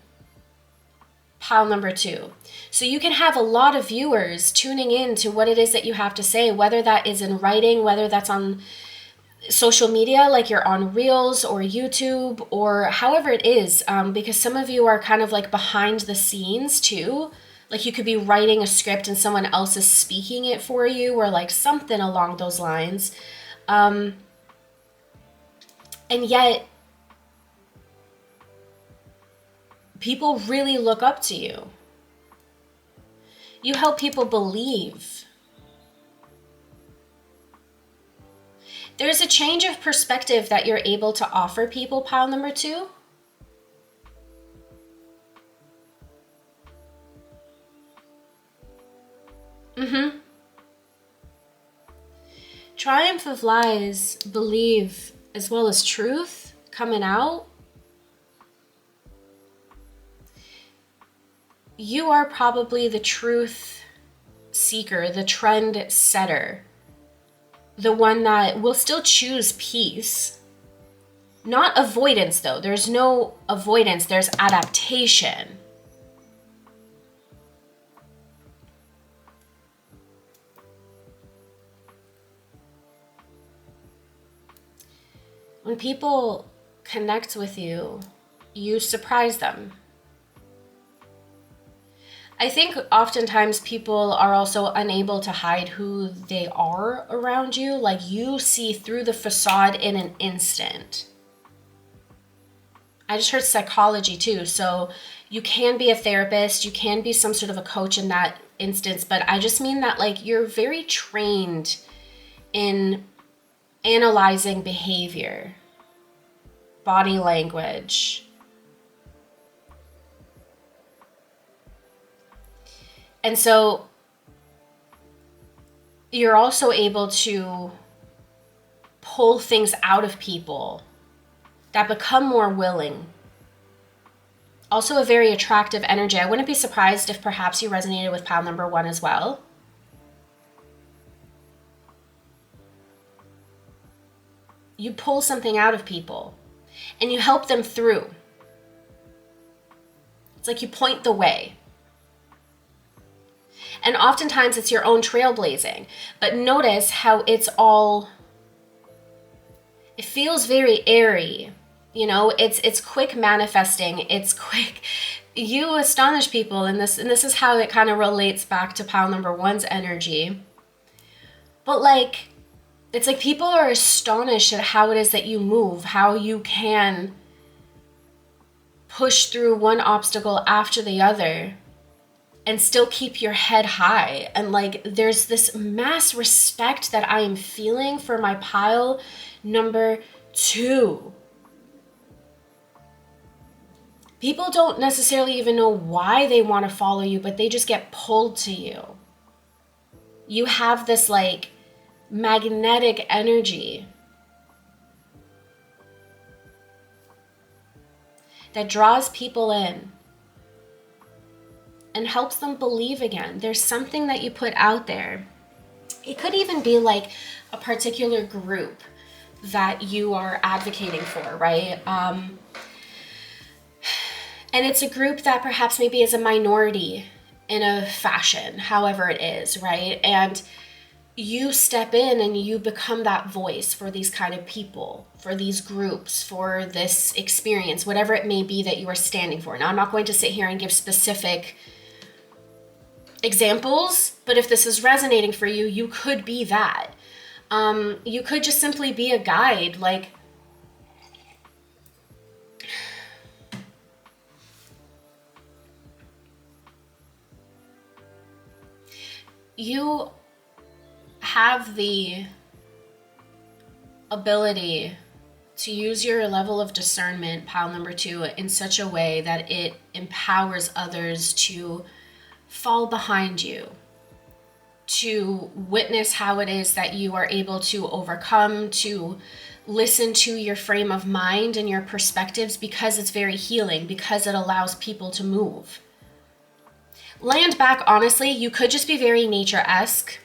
Pile number 2. So you can have a lot of viewers tuning in to what it is that you have to say, whether that is in writing, whether that's on social media, like you're on Reels or YouTube or however it is, because some of you are kind of like behind the scenes too. Like you could be writing a script and someone else is speaking it for you, or like something along those lines. And yet people really look up to you. You help people believe. There's a change of perspective that you're able to offer people, pile number 2. Triumph of lies, believe, as well as truth coming out. You are probably the truth seeker, the trend setter, the one that will still choose peace. Not avoidance though. There's no avoidance, there's adaptation. When people connect with you, you surprise them. I think oftentimes people are also unable to hide who they are around you. Like you see through the facade in an instant. I just heard psychology too. So you can be a therapist, you can be some sort of a coach in that instance, but I just mean that like you're very trained in analyzing behavior, body language. And so you're also able to pull things out of people that become more willing. Also a very attractive energy. I wouldn't be surprised if perhaps you resonated with pile number 1 as well. You pull something out of people and you help them through. It's like you point the way. And oftentimes it's your own trailblazing. But notice how it feels very airy. You know, it's quick manifesting. It's quick. You astonish people, and this is how it kind of relates back to pile number 1's energy. But like, it's like people are astonished at how it is that you move, how you can push through one obstacle after the other and still keep your head high. And like, there's this mass respect that I am feeling for my pile number 2. People don't necessarily even know why they want to follow you, but they just get pulled to you. You have this like magnetic energy that draws people in and helps them believe again. There's something that you put out there. It could even be like a particular group that you are advocating for, right? And it's a group that perhaps maybe is a minority in a fashion, however it is, right? And you step in and you become that voice for these kind of people, for these groups, for this experience, whatever it may be that you are standing for. Now, I'm not going to sit here and give specific examples, but if this is resonating for you, you could be that. You could just simply be a guide, like, you have the ability to use your level of discernment, pile number 2, in such a way that it empowers others to fall behind you, to witness how it is that you are able to overcome, to listen to your frame of mind and your perspectives, because it's very healing, because it allows people to move. Land back, honestly, you could just be very nature-esque.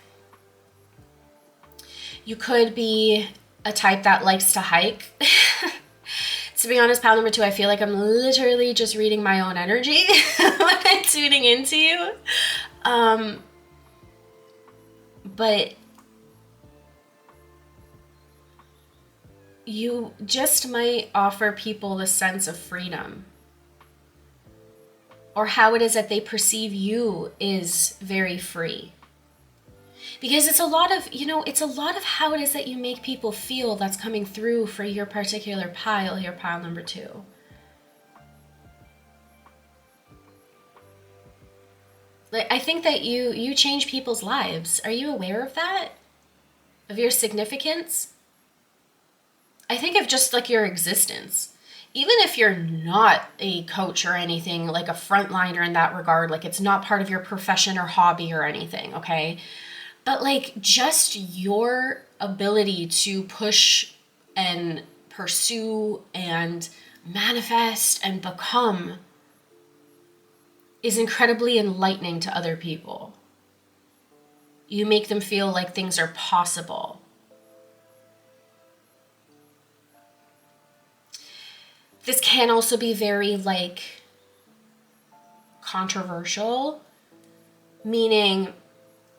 You could be a type that likes to hike. To be honest, pile number 2, I feel like I'm literally just reading my own energy when I'm tuning into you. But you just might offer people the sense of freedom, or how it is that they perceive you is very free. Because it's a lot of, it's a lot of how it is that you make people feel that's coming through for your particular pile here, pile number 2. Like, I think that you change people's lives. Are you aware of that? Of your significance? I think of just like your existence. Even if you're not a coach or anything, like a frontliner in that regard, like it's not part of your profession or hobby or anything, okay? But like just your ability to push and pursue and manifest and become is incredibly enlightening to other people. You make them feel like things are possible. This can also be very like controversial, meaning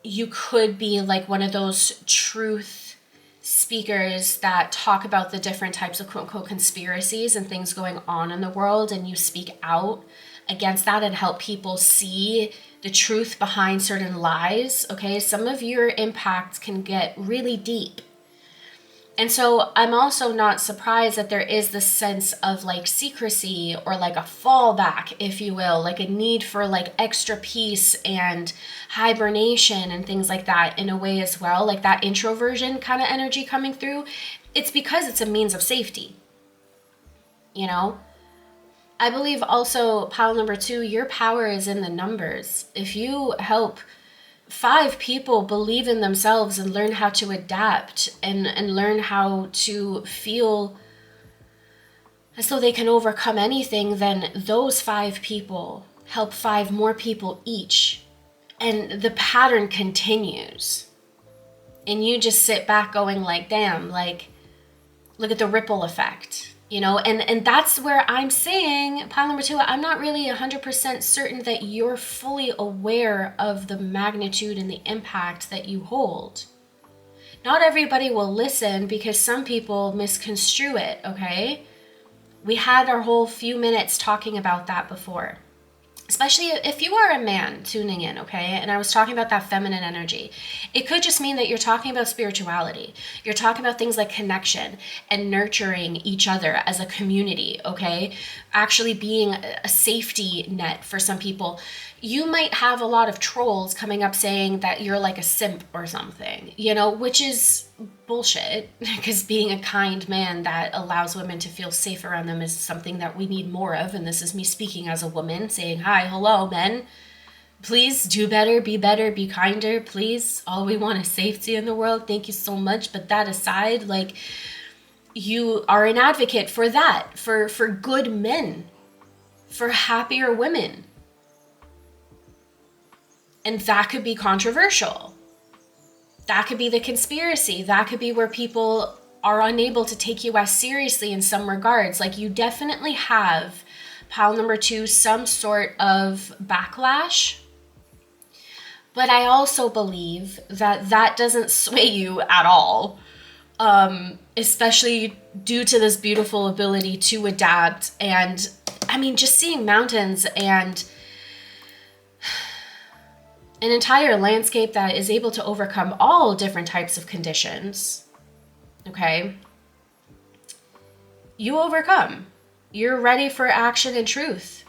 you could be like one of those truth speakers that talk about the different types of quote unquote conspiracies and things going on in the world, and you speak out against that and help people see the truth behind certain lies. Okay, some of your impact can get really deep. And so I'm also not surprised that there is this sense of like secrecy, or like a fallback, if you will, like a need for like extra peace and hibernation and things like that in a way as well, like that introversion kind of energy coming through. It's because it's a means of safety, I believe also, pile number 2, your power is in the numbers. If you help 5 people believe in themselves and learn how to adapt and learn how to feel as though they can overcome anything, then those 5 people help 5 more people each. And the pattern continues. And you just sit back going like, damn, like, look at the ripple effect. And that's where I'm saying, pile number 2, I'm not really 100% certain that you're fully aware of the magnitude and the impact that you hold. Not everybody will listen because some people misconstrue it, okay? We had our whole few minutes talking about that before. Especially if you are a man tuning in, okay? And I was talking about that feminine energy. It could just mean that you're talking about spirituality. You're talking about things like connection and nurturing each other as a community, okay? Actually being a safety net for some people. you might have a lot of trolls coming up saying that you're like a simp or something, you know, which is bullshit, because being a kind man that allows women to feel safe around them is something that we need more of. And this is me speaking as a woman saying, hi, hello, men. Please do better, be kinder, please. All we want is safety in the world. Thank you so much. But that aside, like, you are an advocate for that, for good men, for happier women. And that could be controversial. That could be the conspiracy. That could be where people are unable to take you as seriously in some regards. Like, you definitely have, pile number 2, some sort of backlash. But I also believe that that doesn't sway you at all. Especially due to this beautiful ability to adapt. And I mean, just seeing mountains and an entire landscape that is able to overcome all different types of conditions. Okay. You overcome. You're ready for action and truth.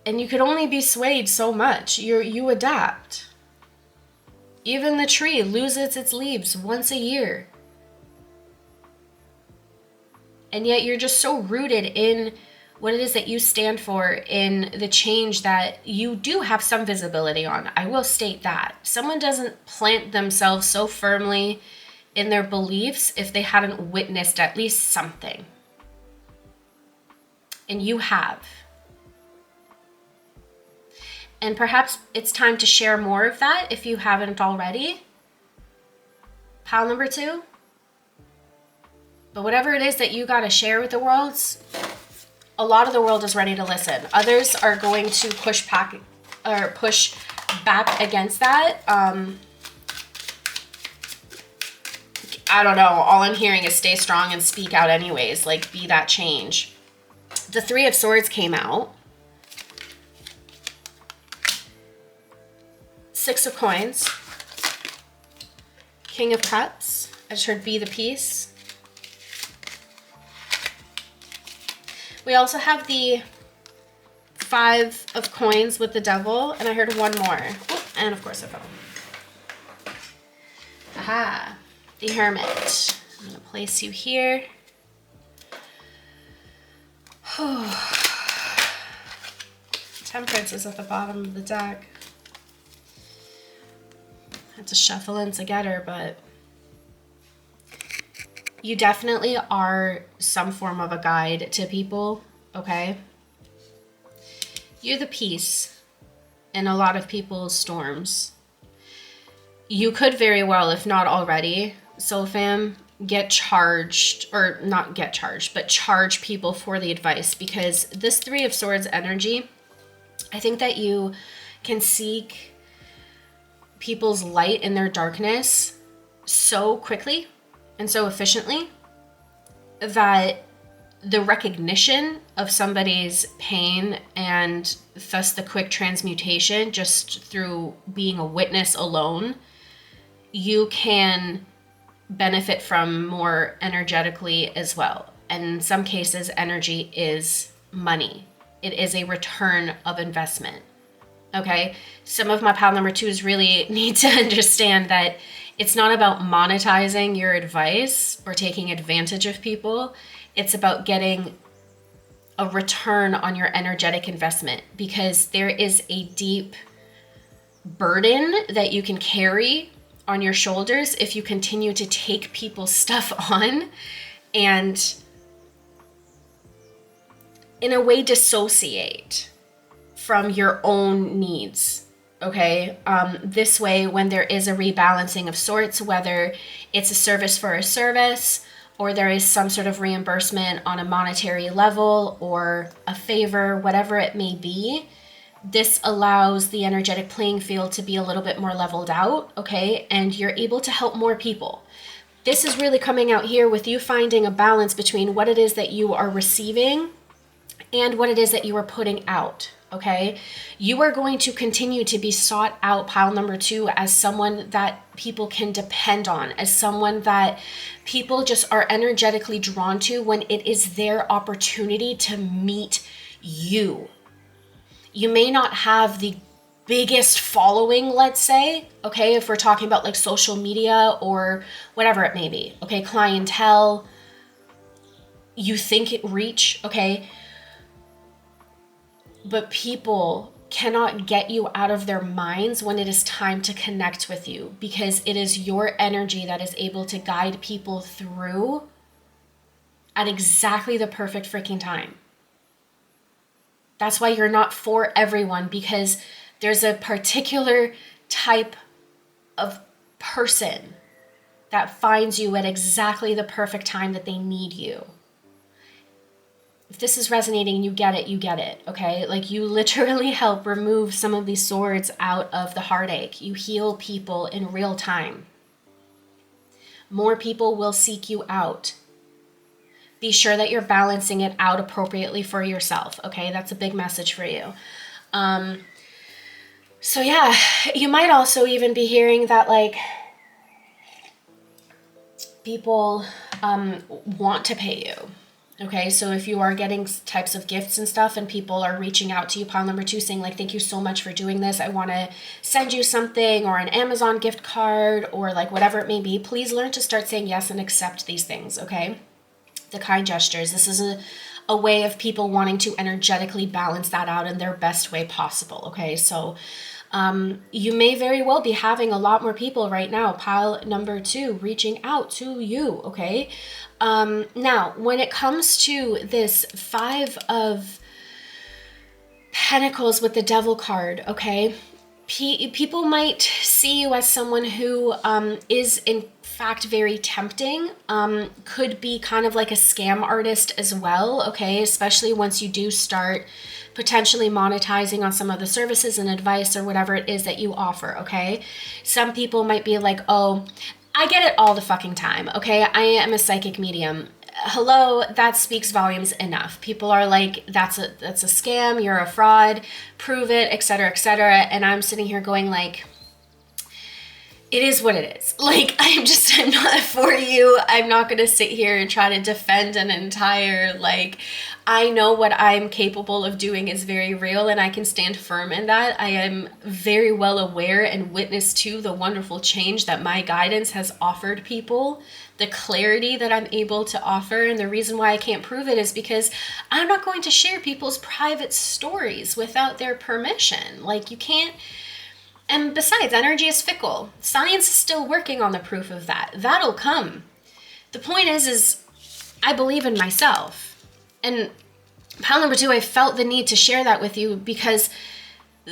And you could only be swayed so much. You adapt. Even the tree loses its leaves once a year. And yet you're just so rooted in what it is that you stand for, in the change that you do have some visibility on. I will state that. Someone doesn't plant themselves so firmly in their beliefs if they hadn't witnessed at least something. And you have. And perhaps it's time to share more of that if you haven't already. Pile number 2. But whatever it is that you got to share with the world, a lot of the world is ready to listen. Others are going to push back against that. I don't know. All I'm hearing is stay strong and speak out anyways. Like, be that change. The 3 of Swords came out. 6 of Coins. King of Cups. I just heard be the peace. We also have the 5 of Coins with the Devil, and I heard one more. Oh, and of course I fell. Aha, the Hermit. I'm gonna place you here. Temperance is at the bottom of the deck. I have to shuffle in to get her, but you definitely are some form of a guide to people, okay? You're the peace in a lot of people's storms. You could very well, if not already, Soul Fam, get charged, or not get charged, but charge people for the advice, because this 3 of Swords energy, I think that you can seek people's light in their darkness so quickly and so efficiently that the recognition of somebody's pain and thus the quick transmutation just through being a witness alone, you can benefit from more energetically as well. And in some cases, energy is money. It is a return of investment. Okay? Some of my pile number 2s really need to understand that it's not about monetizing your advice or taking advantage of people. It's about getting a return on your energetic investment, because there is a deep burden that you can carry on your shoulders if you continue to take people's stuff on and in a way dissociate from your own needs. Okay, this way, when there is a rebalancing of sorts, whether it's a service for a service, or there is some sort of reimbursement on a monetary level, or a favor, whatever it may be, this allows the energetic playing field to be a little bit more leveled out, okay? And you're able to help more people. This is really coming out here with you finding a balance between what it is that you are receiving and what it is that you are putting out. Okay, you are going to continue to be sought out, pile number 2, as someone that people can depend on, as someone that people just are energetically drawn to when it is their opportunity to meet you. You may not have the biggest following, let's say, okay, if we're talking about like social media or whatever it may be, okay, clientele, you think it reach, okay, but people cannot get you out of their minds when it is time to connect with you, because it is your energy that is able to guide people through at exactly the perfect freaking time. That's why you're not for everyone, because there's a particular type of person that finds you at exactly the perfect time that they need you. If this is resonating, you get it, okay? Like, you literally help remove some of these swords out of the heartache. You heal people in real time. More people will seek you out. Be sure that you're balancing it out appropriately for yourself, okay? That's a big message for you. So yeah, you might also even be hearing that, like, people want to pay you. Okay, so if you are getting types of gifts and stuff and people are reaching out to you, pile number 2, saying like, thank you so much for doing this, I want to send you something, or an Amazon gift card, or like whatever it may be, please learn to start saying yes and accept these things, okay? The kind gestures. This is a way of people wanting to energetically balance that out in their best way possible, okay? So you may very well be having a lot more people right now, pile number 2, reaching out to you, okay? Now, when it comes to this 5 of Pentacles with the Devil card, okay, people might see you as someone who is in fact very tempting, could be kind of like a scam artist as well, okay, especially once you do start potentially monetizing on some of the services and advice or whatever it is that you offer, okay? Some people might be like, oh, I get it all the fucking time, okay? I am a psychic medium. Hello, that speaks volumes enough. People are like, that's a scam, you're a fraud, prove it, etc., etc. And I'm sitting here going like, it is what it is. Like, I'm not for you. I'm not going to sit here and try to defend an entire, like, I know what I'm capable of doing is very real, and I can stand firm in that. I am very well aware and witness to the wonderful change that my guidance has offered people, the clarity that I'm able to offer. And the reason why I can't prove it is because I'm not going to share people's private stories without their permission. Like, you can't. And besides, energy is fickle. Science is still working on the proof of that. That'll come. The point is I believe in myself. And pile number 2, I felt the need to share that with you because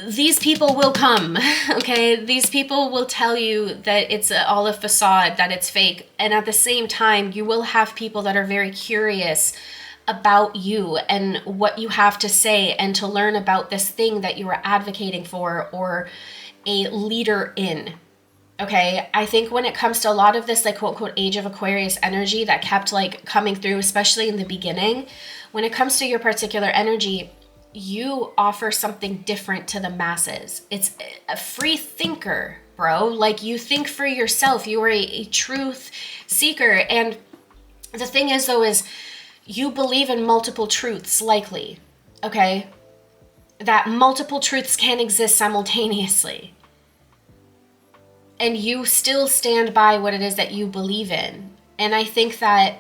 these people will come, okay? These people will tell you that it's all a facade, that it's fake. And at the same time, you will have people that are very curious about you and what you have to say, and to learn about this thing that you are advocating for or a leader in, okay? I think when it comes to a lot of this, like, quote unquote, age of Aquarius energy that kept like coming through, especially in the beginning, when it comes to your particular energy, you offer something different to the masses. It's a free thinker, bro. Like, you think for yourself. You are a truth seeker. And the thing is, though, is you believe in multiple truths, likely, okay? That multiple truths can exist simultaneously. And you still stand by what it is that you believe in. And I think that,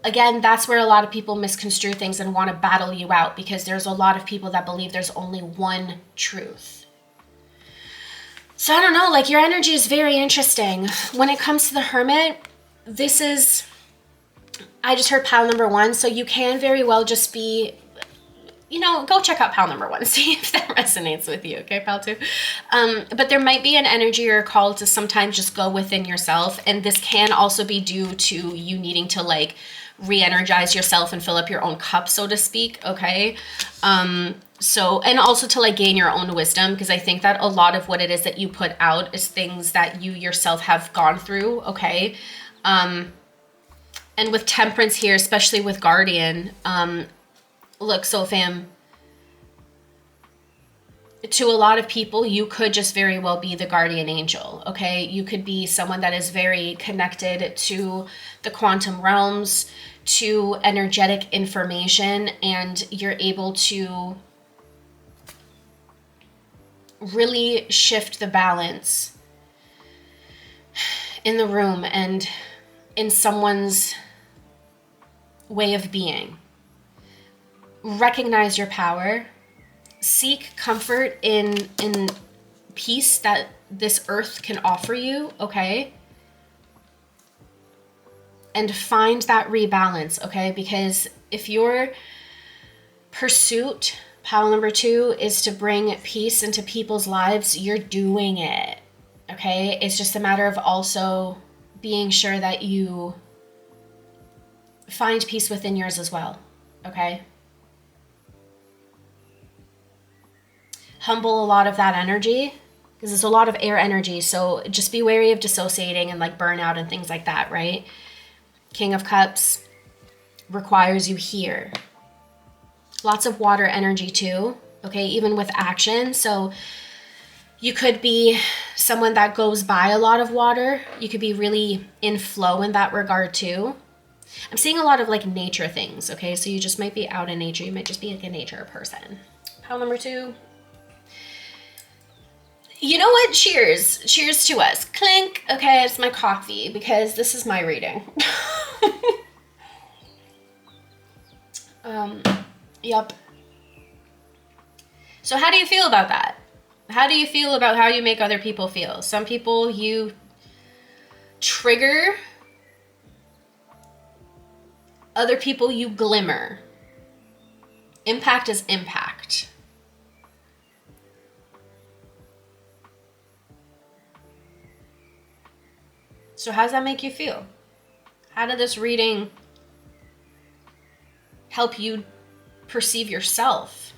again, that's where a lot of people misconstrue things and want to battle you out, because there's a lot of people that believe there's only one truth. So I don't know, like, your energy is very interesting. When it comes to the Hermit, this is, I just heard pile number 1, so you can very well just be, you know, go check out pile number 1, see if that resonates with you, okay, pile 2? But there might be an energy or a call to sometimes just go within yourself, and this can also be due to you needing to, like, re-energize yourself and fill up your own cup, so to speak, okay? So, and also to, like, gain your own wisdom, because I think that a lot of what it is that you put out is things that you yourself have gone through, okay? And with Temperance here, especially with Guardian, look, so fam, to a lot of people, you could just very well be the guardian angel, okay? You could be someone that is very connected to the quantum realms, to energetic information, and you're able to really shift the balance in the room and in someone's way of being. Recognize your power. Seek comfort in peace that this earth can offer you, okay? And find that rebalance, okay? Because if your pursuit, pile number 2, is to bring peace into people's lives, you're doing it, okay? It's just a matter of also being sure that you find peace within yours as well, okay? Humble a lot of that energy, because it's a lot of air energy, so just be wary of dissociating and like burnout and things like that, right? King of Cups requires you here. Lots of water energy too, okay, even with action. So you could be someone that goes by a lot of water. You could be really in flow in that regard too. I'm seeing a lot of like nature things, okay? So you just might be out in nature. You might just be like a nature person. Pile number 2. You know what? Cheers. Cheers to us. Clink. Okay, it's my coffee because this is my reading. Yup. So how do you feel about that? How do you feel about how you make other people feel? Some people you trigger. Other people you glimmer. Impact is impact. So how does that make you feel? How did this reading help you perceive yourself?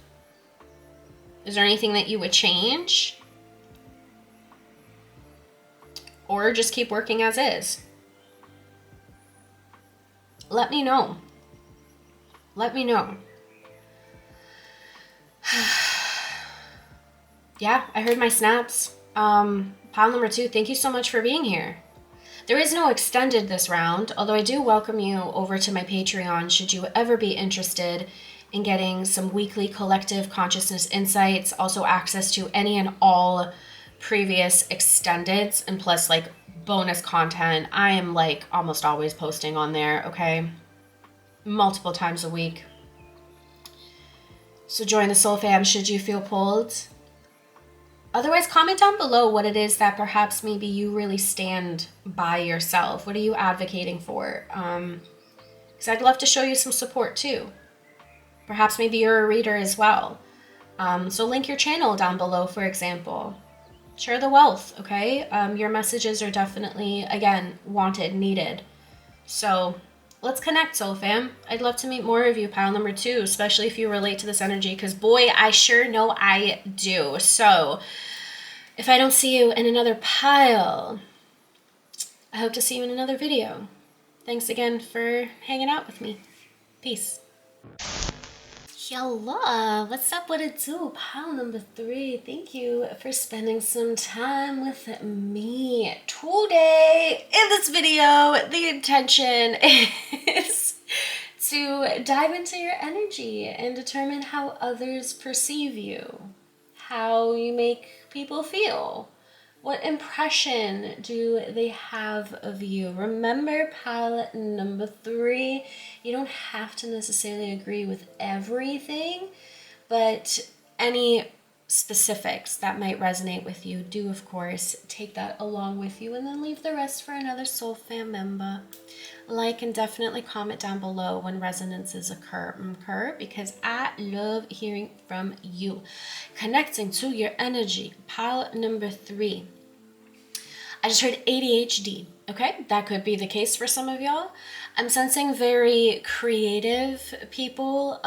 Is there anything that you would change? Or just keep working as is? Let me know. Let me know. Yeah, I heard my snaps. Pile number 2, thank you so much for being here. There is no extended this round, although I do welcome you over to my Patreon should you ever be interested in getting some weekly collective consciousness insights, also access to any and all previous extendeds, and plus like bonus content. I am like almost always posting on there, okay? Multiple times a week. So join the Soul Fam should you feel pulled. Otherwise, comment down below what it is that perhaps maybe you really stand by yourself. What are you advocating for? Because I'd love to show you some support too. Perhaps maybe you're a reader as well. So link your channel down below, for example. Share the wealth, okay? Your messages are definitely, again, wanted, needed. So let's connect, Soul Fam. I'd love to meet more of you, pile number 2, especially if you relate to this energy, because boy, I sure know I do. So if I don't see you in another pile, I hope to see you in another video. Thanks again for hanging out with me. Peace. Hello, what's up, what it do? Pile number 3, thank you for spending some time with me. Today, in this video, the intention is to dive into your energy and determine how others perceive you, how you make people feel. What impression do they have of you? Remember, palette number 3, you don't have to necessarily agree with everything, but any specifics that might resonate with you, do of course take that along with you and then leave the rest for another Soul Fam member. Like and definitely comment down below when resonances occur, because I love hearing from you. Connecting to your energy, pile number 3. I just heard ADHD, okay? That could be the case for some of y'all. I'm sensing very creative people,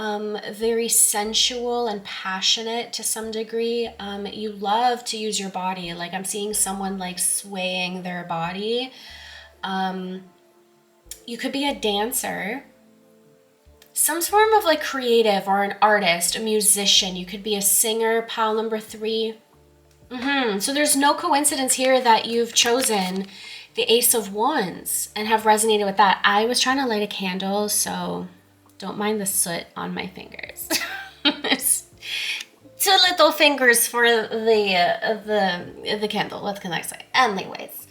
very sensual and passionate to some degree. You love to use your body. Like I'm seeing someone like swaying their body. You could be a dancer, some form of like creative or an artist, a musician. You could be a singer, pile number 3. So there's no coincidence here that you've chosen the Ace of Wands and have resonated with that. I was trying to light a candle, so don't mind the soot on my fingers. It's two little fingers for the candle. What can I say? Anyways,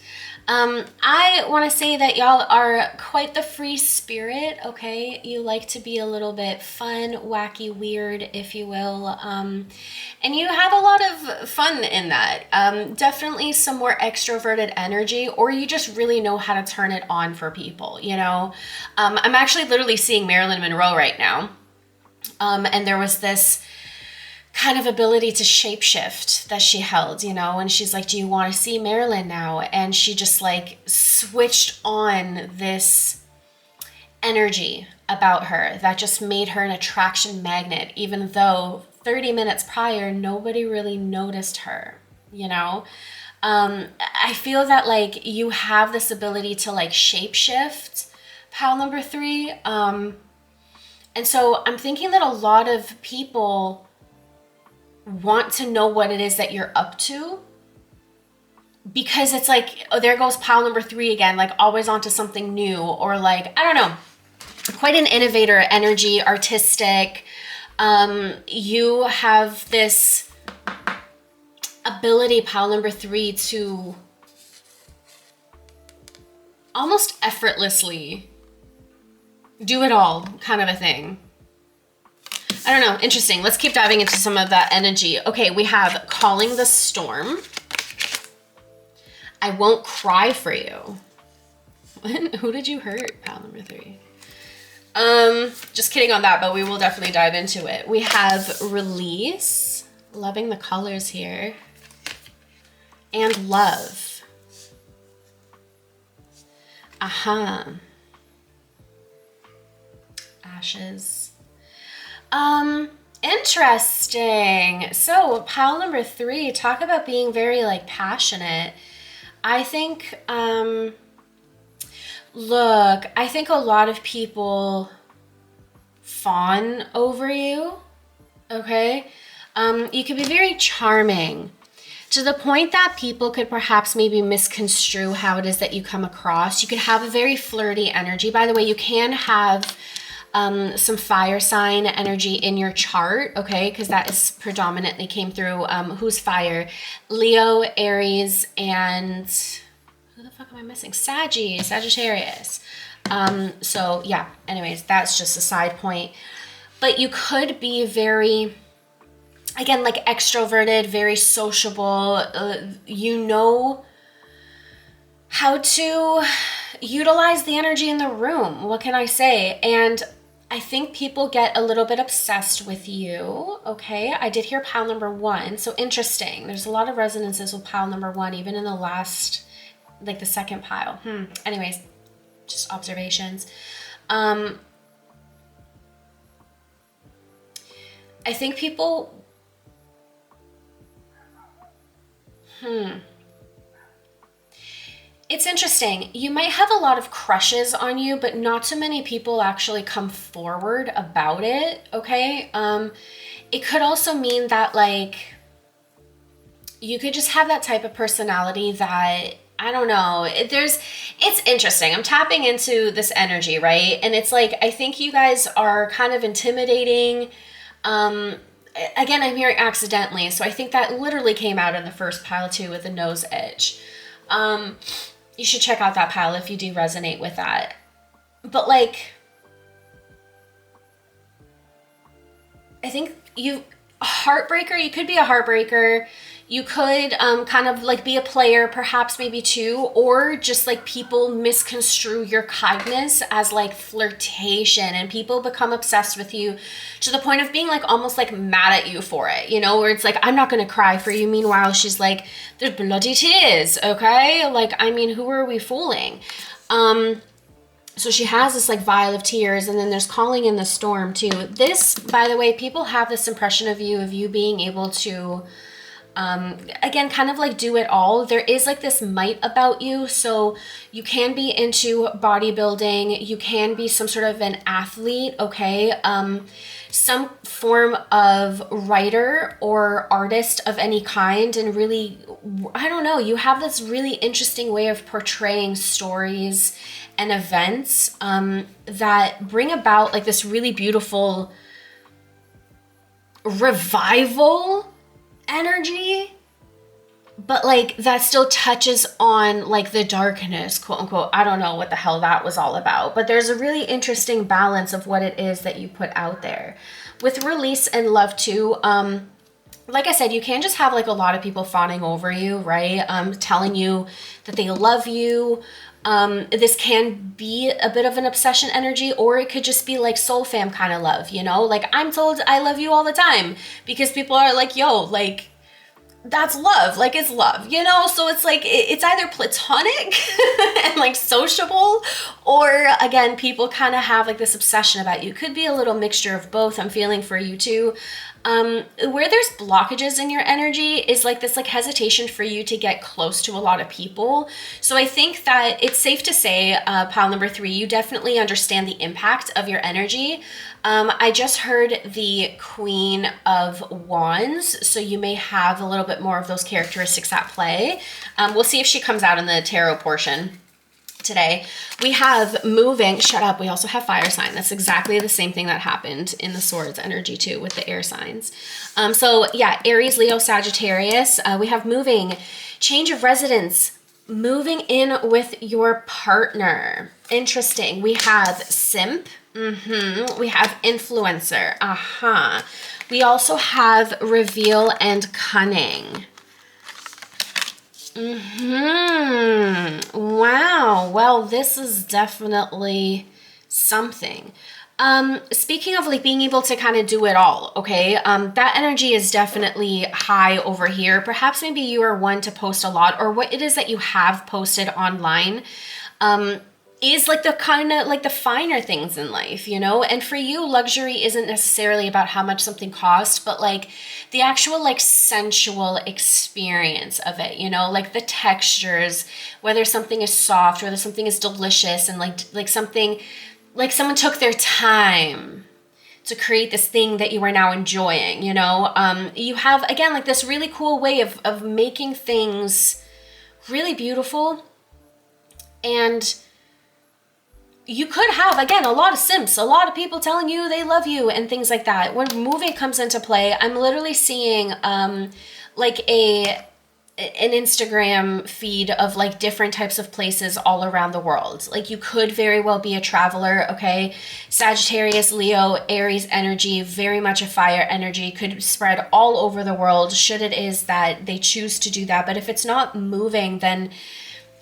I want to say that y'all are quite the free spirit, okay? You like to be a little bit fun, wacky, weird, if you will. And you have a lot of fun in that. Definitely some more extroverted energy, or you just really know how to turn it on for people, you know? I'm actually literally seeing Marilyn Monroe right now. And there was this kind of ability to shapeshift that she held, you know, and she's like, do you want to see Marilyn now? And she just like switched on this energy about her that just made her an attraction magnet, even though 30 minutes prior, nobody really noticed her, you know? I feel that like you have this ability to like shapeshift, pile number 3. And so I'm thinking that a lot of people want to know what it is that you're up to, because it's like, oh, there goes pile number 3 again, like always onto something new, or like, I don't know, quite an innovator energy, artistic. You have this ability, pile number 3, to almost effortlessly do it all, kind of a thing. I don't know, interesting. Let's keep diving into some of that energy. Okay, we have calling the storm. I won't cry for you. Who did you hurt, pile number 3? Just kidding on that, but we will definitely dive into it. We have release, loving the colors here, and love. Ashes. Interesting. So pile number 3, talk about being very like passionate. I think, look, I think a lot of people fawn over you, okay? You could be very charming to the point that people could perhaps maybe misconstrue how it is that you come across. You could have a very flirty energy. By the way, you can have some fire sign energy in your chart, okay? Because that is predominantly came through who's fire? Leo, Aries, and who the fuck am I missing? Sagittarius. So yeah, anyways, that's just a side point. But you could be very, again, like extroverted, very sociable. You know how to utilize the energy in the room. What can I say? And I think people get a little bit obsessed with you, okay? I did hear pile number 1, so interesting. There's a lot of resonances with pile number 1, even in the last, like the second pile. Anyways, just observations. I think people, it's interesting. You might have a lot of crushes on you, but not too many people actually come forward about it, okay? It could also mean that like you could just have that type of personality that, I don't know, it's interesting. I'm tapping into this energy, right? And it's like, I think you guys are kind of intimidating. Again, I'm hearing accidentally, so I think that literally came out in the first pile too with the nose edge. You should check out that pile if you do resonate with that. But like, I think you could be a heartbreaker. You could kind of like be a player, perhaps maybe too, or just like people misconstrue your kindness as like flirtation, and people become obsessed with you to the point of being like almost like mad at you for it, you know, where it's like, I'm not gonna cry for you. Meanwhile, she's like, there's bloody tears, okay? Like, I mean, who are we fooling? So she has this like vial of tears, and then there's calling in the storm too. This, by the way, people have this impression of you being able to, again, kind of like do it all. There is like this might about you. So you can be into bodybuilding. You can be some sort of an athlete, okay? Some form of writer or artist of any kind. And really, I don't know, you have this really interesting way of portraying stories and events that bring about like this really beautiful revival energy, but like that still touches on like the darkness, quote unquote. I don't know what the hell that was all about, but there's a really interesting balance of what it is that you put out there. With release and love too, like I said, you can just have like a lot of people fawning over you, right? Telling you that they love you. This can be a bit of an obsession energy, or it could just be like soul fam kind of love, you know? Like I'm told I love you all the time because people are like, yo, like that's love, like it's love, you know? So it's like, it's either platonic and like sociable, or again, people kind of have like this obsession about you. Could be a little mixture of both. I'm feeling for you too. Where there's blockages in your energy is like this like hesitation for you to get close to a lot of people. So I think that it's safe to say, pile number 3, you definitely understand the impact of your energy. I just heard the Queen of Wands, so you may have a little bit more of those characteristics at play. We'll see if she comes out in the tarot portion today. We have moving, shut up, we also have fire sign. That's exactly the same thing that happened in the swords energy too with the air signs. So yeah, Aries, Leo, Sagittarius. We have moving, change of residence, moving in with your partner. Interesting. We have simp. We have influencer. We also have reveal and cunning. Wow. Well, this is definitely something. Speaking of like being able to kind of do it all, okay? That energy is definitely high over here. Perhaps maybe you are one to post a lot, or what it is that you have posted online is like the kind of like the finer things in life, you know? And for you, luxury isn't necessarily about how much something costs, but like the actual like sensual experience of it, you know? Like the textures, whether something is soft, whether something is delicious, and like something, like someone took their time to create this thing that you are now enjoying, you know? You have, again, like this really cool way of making things really beautiful. And you could have, again, a lot of simps, a lot of people telling you they love you and things like that. When moving comes into play, I'm literally seeing like an Instagram feed of like different types of places all around the world. Like you could very well be a traveler, okay? Sagittarius, Leo, Aries energy, very much a fire energy, could spread all over the world should it is that they choose to do that. But if it's not moving, then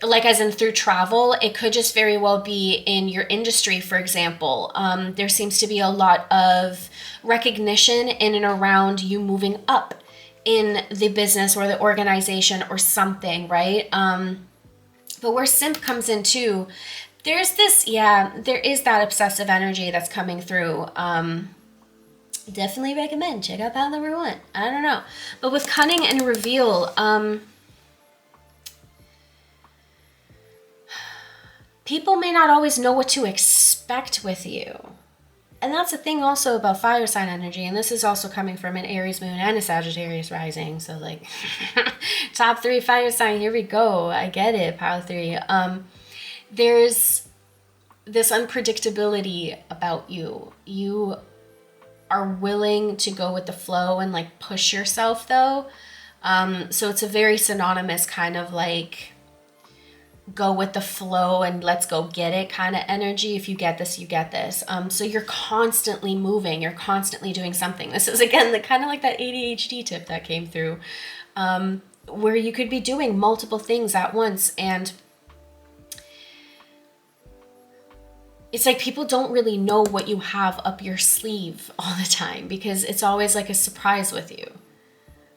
like as in through travel, it could just very well be in your industry, for example. There seems to be a lot of recognition in and around you moving up in the business or the organization or something, right? But where simp comes in too, there's this, yeah, there is that obsessive energy that's coming through. Definitely recommend, check out pile number 1. I don't know. But with cunning and reveal, people may not always know what to expect with you. And that's the thing also about fire sign energy. And this is also coming from an Aries moon and a Sagittarius rising. So like top 3 fire sign, here we go. I get it, pile 3. There's this unpredictability about you. You are willing to go with the flow and like push yourself though. So it's a very synonymous kind of like go with the flow and let's go get it kind of energy. If you get this, you get this. So you're constantly moving, you're constantly doing something. This is again the kind of like that ADHD tip that came through, where you could be doing multiple things at once. And it's like people don't really know what you have up your sleeve all the time because it's always like a surprise with you.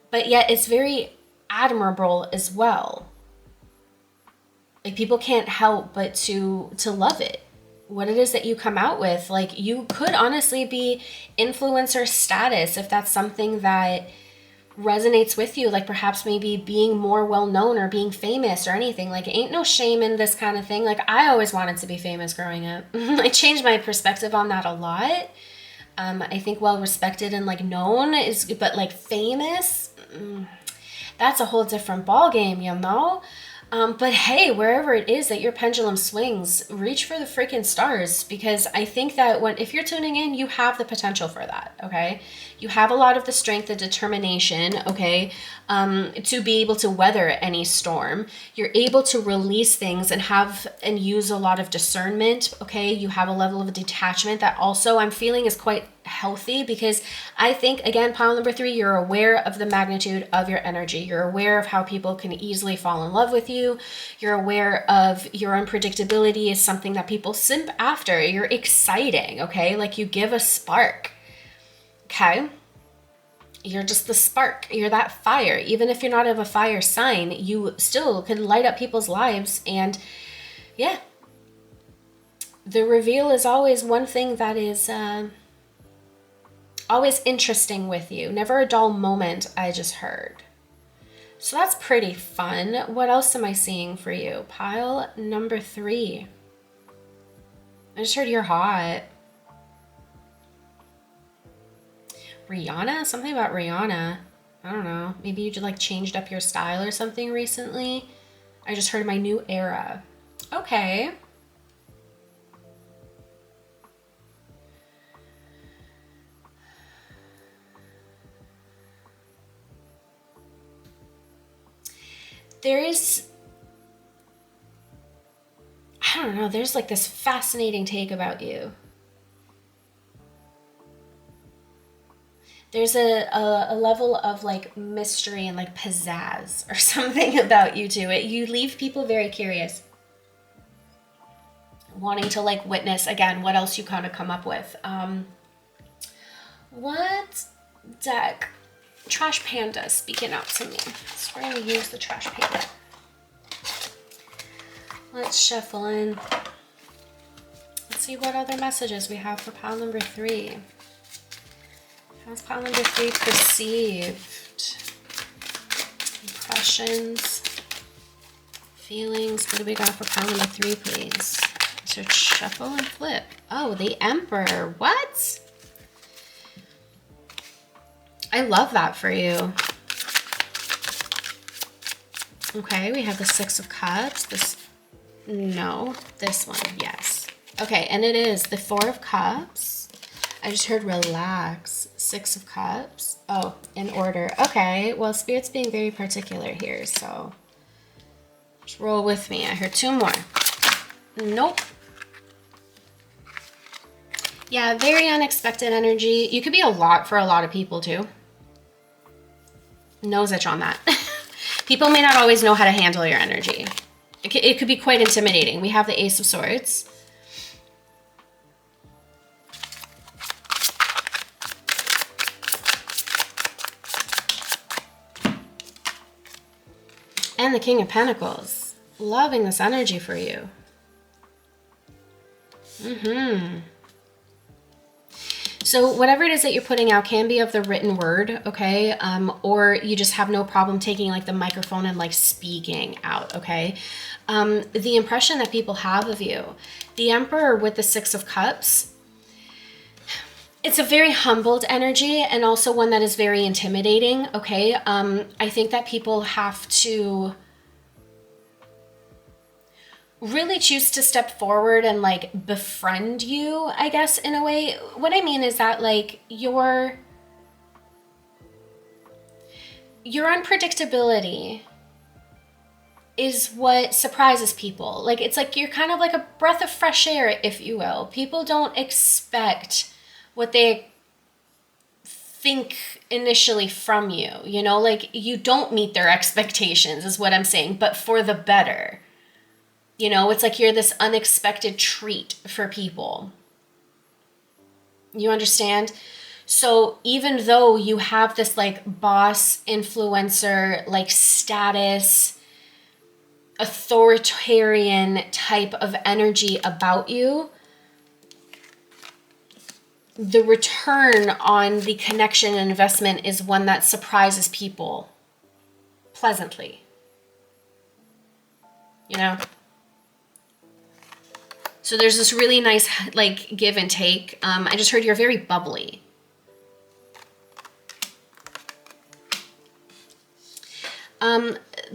But yet it's very admirable as well. Like people can't help but to love it. What it is that you come out with, like you could honestly be influencer status if that's something that resonates with you, like perhaps maybe being more well-known or being famous or anything. Like ain't no shame in this kind of thing. Like I always wanted to be famous growing up. I changed my perspective on that a lot. I think well respected and like known is, but like famous, that's a whole different ball game, you know? But hey, wherever it is that your pendulum swings, reach for the freaking stars, because I think that if you're tuning in, you have the potential for that, okay? You have a lot of the strength and determination, okay, to be able to weather any storm. You're able to release things and use a lot of discernment, okay? You have a level of detachment that also I'm feeling is quite healthy, because I think, again, pile number 3, you're aware of the magnitude of your energy. You're aware of how people can easily fall in love with you. You're aware of your unpredictability is something that people simp after. You're exciting, okay? Like, you give a spark, okay? You're just the spark. You're that fire. Even if you're not of a fire sign, you still can light up people's lives. And yeah, the reveal is always one thing that is always interesting with you. Never a dull moment, I just heard. So that's pretty fun. What else am I seeing for you? Pile number 3. I just heard you're hot. Rihanna? Something about Rihanna. I don't know. Maybe you like changed up your style or something recently. I just heard my new era. Okay. I don't know, there's like this fascinating take about you. There's a level of like mystery and like pizzazz or something about you too. You leave people very curious, wanting to like witness again what else you kind of come up with. What deck? Trash Panda speaking out to me. So we're going to use the Trash Panda. Let's shuffle in. Let's see what other messages we have for pile number 3. How's pile number 3 perceived? Impressions, feelings. What do we got for pile number 3, please? So shuffle and flip. Oh, the Emperor. What? I love that for you. Okay, we have the 6 of Cups. This one, yes. Okay, and it is the 4 of Cups. I just heard relax. 6 of Cups. Oh, in order. Okay, well, Spirit's being very particular here, so just roll with me. I heard 2 more. Nope. Yeah, very unexpected energy. You could be a lot for a lot of people, too. Nose itch on that. People may not always know how to handle your energy. It could be quite intimidating. We have the Ace of Swords. And the King of Pentacles. Loving this energy for you. So whatever it is that you're putting out can be of the written word, okay? Or you just have no problem taking like the microphone and like speaking out, okay? The impression that people have of you. The Emperor with the 6 of Cups. It's a very humbled energy and also one that is very intimidating, okay? I think that people have to really choose to step forward and like befriend you, I guess, in a way. What I mean is that like your unpredictability is what surprises people. Like, it's like you're kind of like a breath of fresh air, if you will. People don't expect what they think initially from you, you know, like you don't meet their expectations is what I'm saying, but for the better. You know, it's like you're this unexpected treat for people. You understand? So even though you have this like boss, influencer, like status, authoritarian type of energy about you, the return on the connection and investment is one that surprises people pleasantly. You know? So there's this really nice like give and take. I just heard you're very bubbly.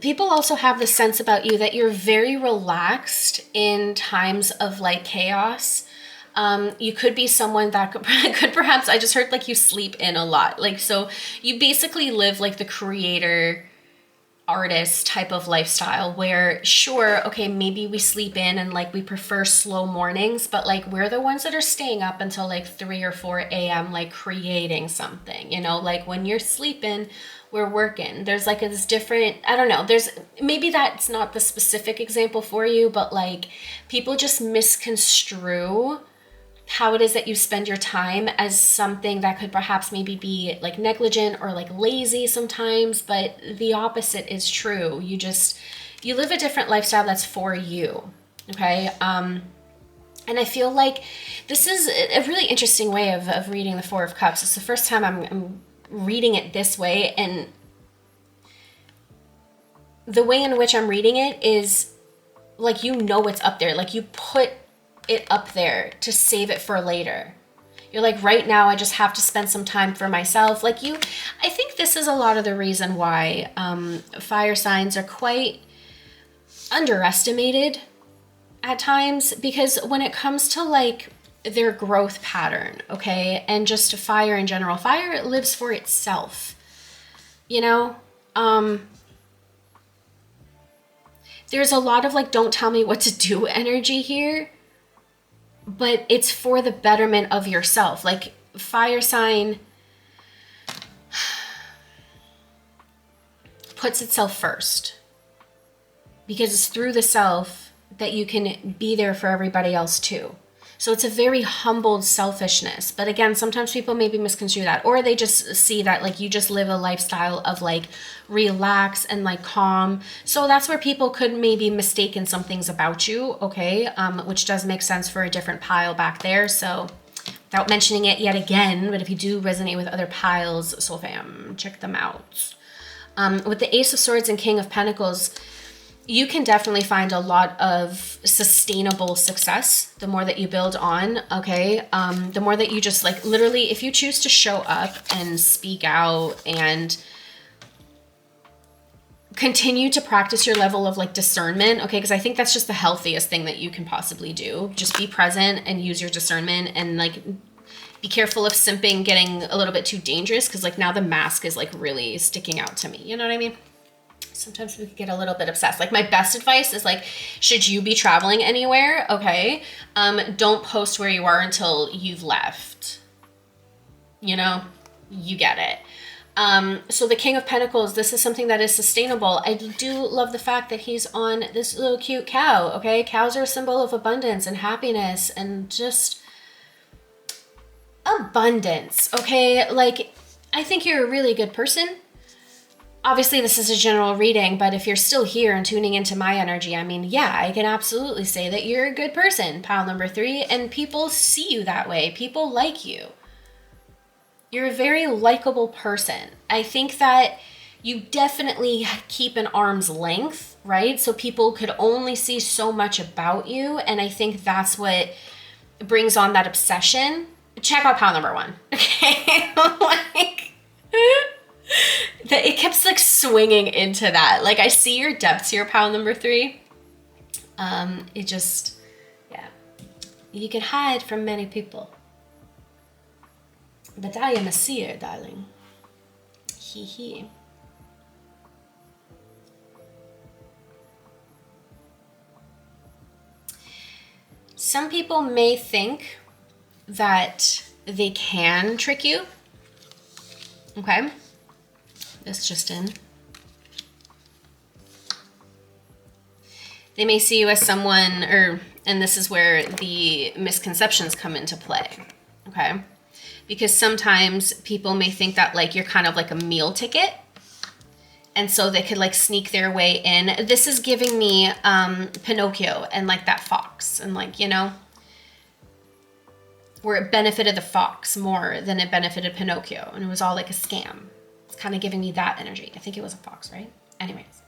People also have the sense about you that you're very relaxed in times of like chaos. You could be someone that could perhaps, I just heard like you sleep in a lot. Like, so you basically live like the creator artist type of lifestyle where, sure, okay, maybe we sleep in and like we prefer slow mornings, but like we're the ones that are staying up until like 3 or 4 a.m. like creating something, you know, like when you're sleeping, we're working. There's like this different, I don't know, there's, maybe that's not the specific example for you, but like people just misconstrue how it is that you spend your time as something that could perhaps maybe be like negligent or like lazy sometimes, but the opposite is true. You live a different lifestyle that's for you. Okay. And I feel like this is a really interesting way of reading the Four of Cups. It's the first time I'm reading it this way, and the way in which I'm reading it is like, you know, it's up there. Like you put it up there to save it for later. You're like, right now I just have to spend some time for myself. Like I think this is a lot of the reason why fire signs are quite underestimated at times, because when it comes to like their growth pattern, okay, and just fire in general, fire lives for itself, you know. There's a lot of like, don't tell me what to do energy here, but it's for the betterment of yourself. Like fire sign puts itself first, because it's through the self that you can be there for everybody else too. So it's a very humbled selfishness. But again, sometimes people maybe misconstrue that, or they just see that like you just live a lifestyle of like relax and like calm. So that's where people could maybe mistaken some things about you, okay? Which does make sense for a different pile back there. So without mentioning it yet again, but if you do resonate with other piles, soul fam, check them out. With the Ace of Swords and King of Pentacles, you can definitely find a lot of sustainable success the more that you build on, okay? The more that you just like, literally, if you choose to show up and speak out and continue to practice your level of like discernment, okay? Because I think that's just the healthiest thing that you can possibly do. Just be present and use your discernment, and like be careful of simping getting a little bit too dangerous, because like now the mask is like really sticking out to me. You know what I mean? Sometimes we can get a little bit obsessed. Like my best advice is like, should you be traveling anywhere, okay, don't post where you are until you've left. You know, you get it. So the King of Pentacles, this is something that is sustainable. I do love the fact that he's on this little cute cow, okay? Cows are a symbol of abundance and happiness and just abundance, okay? Like, I think you're a really good person. Obviously, this is a general reading, but if you're still here and tuning into my energy, I mean, yeah, I can absolutely say that you're a good person, pile number 3, and people see you that way. People like you. You're a very likable person. I think that you definitely keep an arm's length, right? So people could only see so much about you, and I think that's what brings on that obsession. Check out pile number 1, okay? Like... it keeps like swinging into that. Like I see your depths here, pile number 3. It just, yeah. You can hide from many people. But I am a seer, darling. Hee hee. Some people may think that they can trick you. Okay. This just in. They may see you as someone, and this is where the misconceptions come into play, okay? Because sometimes people may think that like you're kind of like a meal ticket, and so they could like sneak their way in. This is giving me Pinocchio and like that fox, and like, you know, where it benefited the fox more than it benefited Pinocchio, and it was all like a scam. Kind of giving me that energy. I think it was a fox, right? Anyways.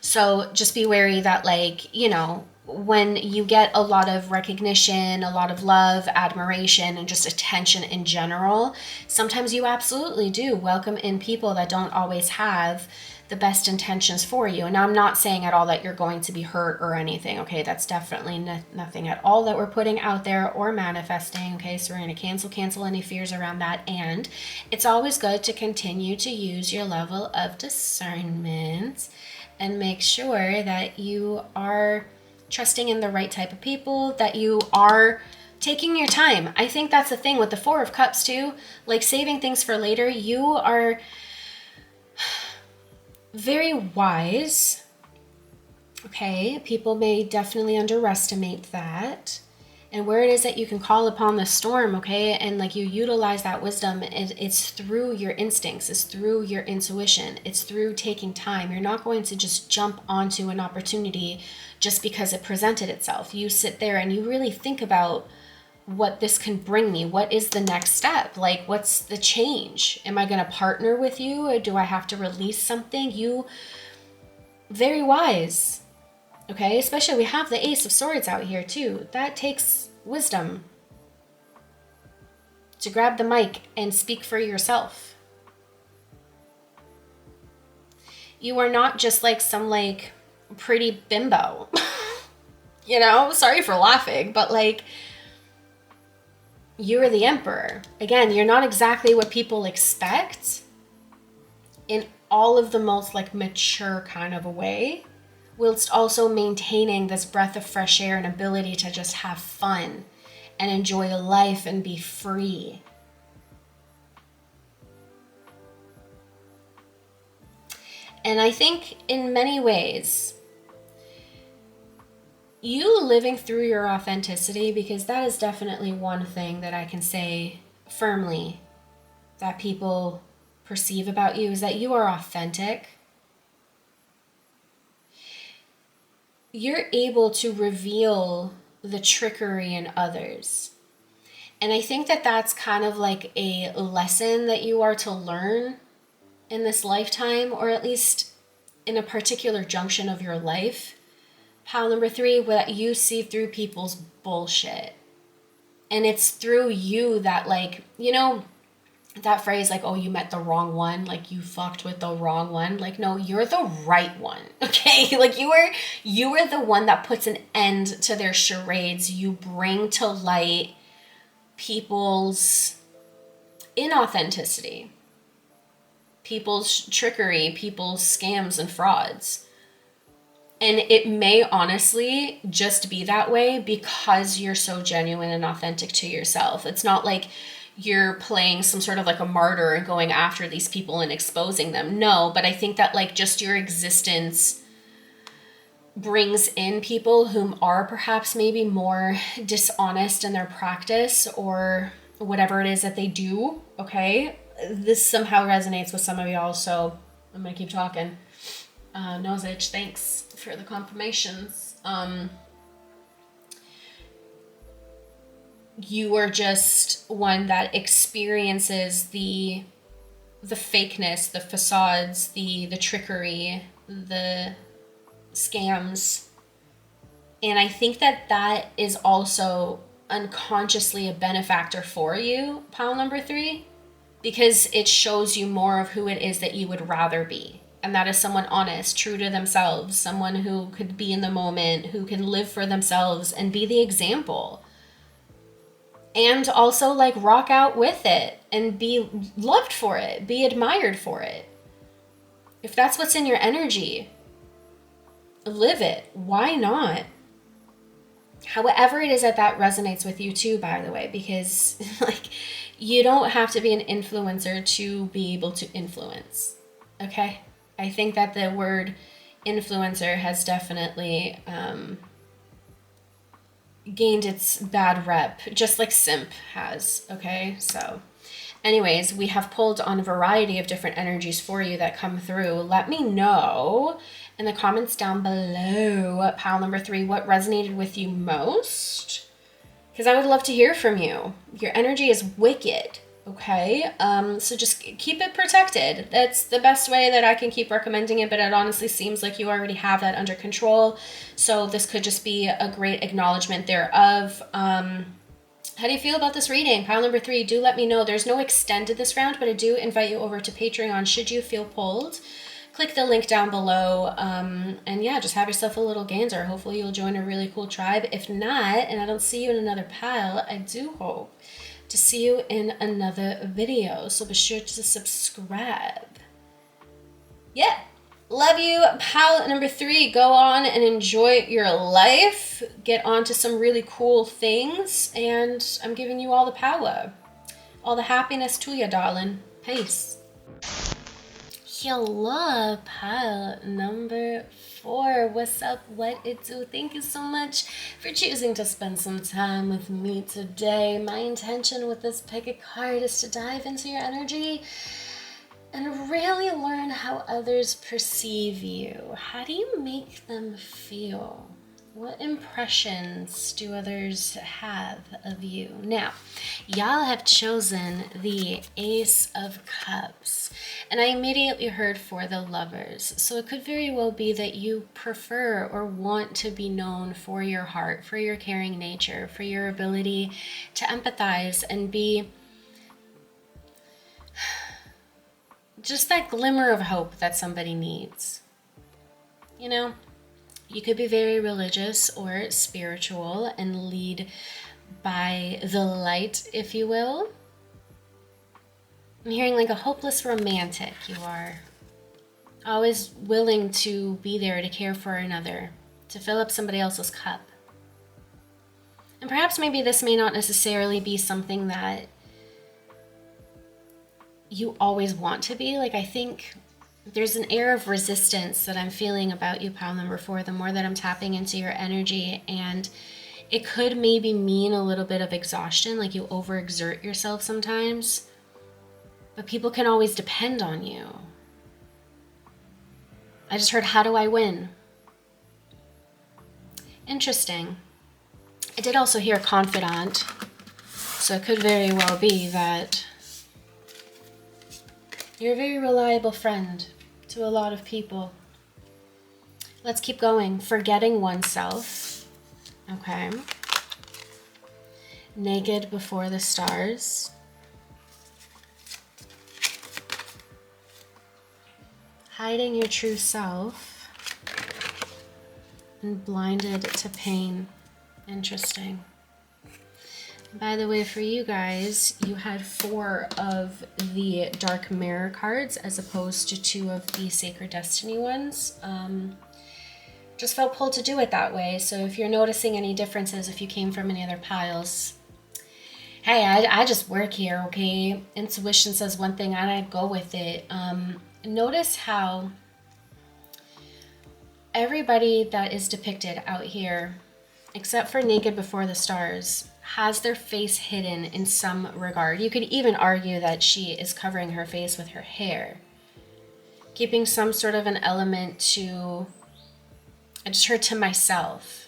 So just be wary that like, you know, when you get a lot of recognition, a lot of love, admiration, and just attention in general, sometimes you absolutely do welcome in people that don't always have the best intentions for you. And I'm not saying at all that you're going to be hurt or anything, okay? That's definitely nothing at all that we're putting out there or manifesting, okay? So we're going to cancel any fears around that. And it's always good to continue to use your level of discernment and make sure that you are trusting in the right type of people, that you are taking your time. I think that's the thing with the Four of Cups too, like saving things for later. You are very wise, okay? People may definitely underestimate that. And where it is that you can call upon the storm, okay, and like you utilize that wisdom, it's through your instincts, it's through your intuition, it's through taking time. You're not going to just jump onto an opportunity just because it presented itself. You sit there and you really think about what this can bring me. What is the next step? Like, what's the change? Am I going to partner with you, or do I have to release something? You, very wise. Okay, especially we have the Ace of Swords out here too. That takes wisdom to grab the mic and speak for yourself. You are not just like some like pretty bimbo. You know, sorry for laughing, but like you're the emperor. Again, you're not exactly what people expect in all of the most like mature kind of a way, whilst also maintaining this breath of fresh air and ability to just have fun and enjoy life and be free. And I think in many ways, you living through your authenticity, because that is definitely one thing that I can say firmly that people perceive about you, is that you are authentic. You're able to reveal the trickery in others. And I think that that's kind of like a lesson that you are to learn in this lifetime, or at least in a particular junction of your life. Pile number 3, that you see through people's bullshit. And it's through you that, like, you know, that phrase like, oh, you met the wrong one, like you fucked with the wrong one. Like, no, you're the right one, okay? Like you are the one that puts an end to their charades. You bring to light people's inauthenticity, people's trickery, people's scams and frauds. And it may honestly just be that way because you're so genuine and authentic to yourself. It's not like you're playing some sort of like a martyr and going after these people and exposing them. No, but I think that like just your existence brings in people whom are perhaps maybe more dishonest in their practice or whatever it is that they do, okay? This somehow resonates with some of y'all, so I'm gonna keep talking. Nose itch, thanks for the confirmations. You are just one that experiences the fakeness, the facades, the trickery, the scams. And I think that that is also unconsciously a benefactor for you, pile number 3, because it shows you more of who it is that you would rather be. And that is someone honest, true to themselves, someone who could be in the moment, who can live for themselves and be the example. And also like rock out with it and be loved for it, be admired for it. If that's what's in your energy, live it. Why not? However it is that that resonates with you too, by the way, because like you don't have to be an influencer to be able to influence. Okay? I think that the word influencer has definitely gained its bad rep, just like simp has, okay? So anyways, we have pulled on a variety of different energies for you that come through. Let me know in the comments down below, pile number 3, what resonated with you most, because I would love to hear from you. Your energy is wicked. Okay, so just keep it protected. That's the best way that I can keep recommending it, but it honestly seems like you already have that under control. So this could just be a great acknowledgement thereof. How do you feel about this reading? Pile number 3, do let me know. There's no extended this round, but I do invite you over to Patreon should you feel pulled. Click the link down below, and yeah, just have yourself a little Ganser. Hopefully you'll join a really cool tribe. If not, and I don't see you in another pile, I do hope to see you in another video. So be sure to subscribe. Yeah. Love you. Pile number 3, go on and enjoy your life. Get on to some really cool things. And I'm giving you all the power. All the happiness to you, darling. Peace. Hello, pile number 4. What's up? What it do? Thank you so much for choosing to spend some time with me today. My intention with this pick a card is to dive into your energy and really learn how others perceive you. How do you make them feel? What impressions do others have of you? Now, y'all have chosen the Ace of Cups, and I immediately heard for the Lovers. So it could very well be that you prefer or want to be known for your heart, for your caring nature, for your ability to empathize and be just that glimmer of hope that somebody needs. You know? You could be very religious or spiritual and lead by the light, if you will. I'm hearing like a hopeless romantic. You are always willing to be there to care for another, to fill up somebody else's cup. And perhaps maybe this may not necessarily be something that you always want to be. Like, I think there's an air of resistance that I'm feeling about you, pile number 4, the more that I'm tapping into your energy. And it could maybe mean a little bit of exhaustion, like you overexert yourself sometimes. But people can always depend on you. I just heard, how do I win? Interesting. I did also hear confidant. So it could very well be that you're a very reliable friend to a lot of people. Let's keep going. Forgetting oneself. Okay. Naked before the stars. Hiding your true self. And blinded to pain. Interesting. By the way, for you guys, you had 4 of the Dark Mirror cards as opposed to 2 of the Sacred Destiny ones. Just felt pulled to do it that way. So if you're noticing any differences, if you came from any other piles, hey, I just work here, okay? Intuition says one thing and I go with it. Notice how everybody that is depicted out here, except for Naked Before the Stars, has their face hidden in some regard. You could even argue that she is covering her face with her hair, keeping some sort of an element to, I just heard, to myself.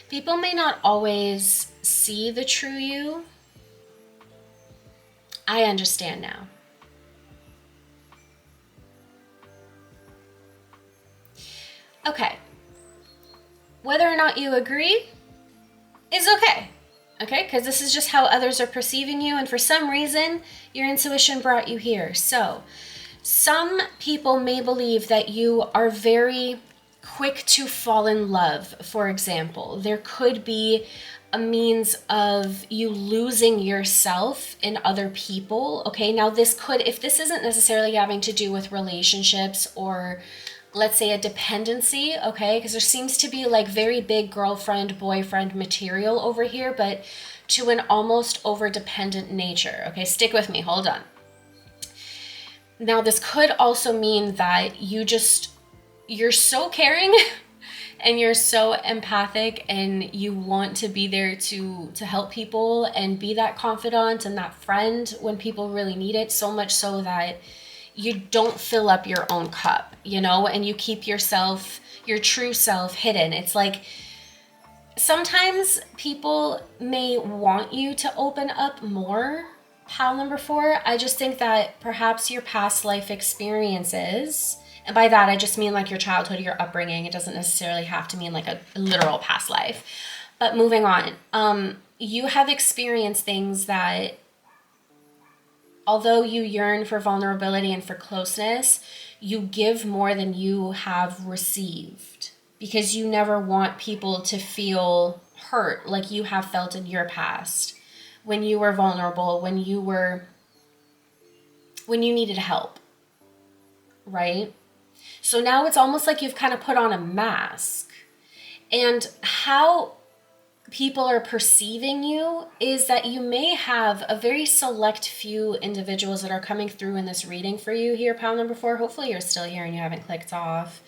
People may not always see the true you. I understand now. Okay. Whether or not you agree is okay. Okay, because this is just how others are perceiving you, and for some reason, your intuition brought you here. So, some people may believe that you are very quick to fall in love, for example. There could be a means of you losing yourself in other people. Okay, now this could, if this isn't necessarily having to do with relationships or let's say a dependency, okay, because there seems to be like very big girlfriend, boyfriend material over here, but to an almost over-dependent nature. Okay, stick with me, hold on. Now this could also mean that you're so caring and you're so empathic and you want to be there to help people and be that confidant and that friend when people really need it, so much so that you don't fill up your own cup, you know, and you keep yourself, your true self, hidden. It's like sometimes people may want you to open up more, pile number 4, I just think that perhaps your past life experiences, and by that I just mean like your childhood, your upbringing. It doesn't necessarily have to mean like a literal past life. But moving on, you have experienced things that, although you yearn for vulnerability and for closeness, you give more than you have received because you never want people to feel hurt like you have felt in your past when you were vulnerable, when you needed help, right? So now it's almost like you've kind of put on a mask. And how people are perceiving you is that you may have a very select few individuals that are coming through in this reading for you here, pile number 4. Hopefully you're still here and you haven't clicked off.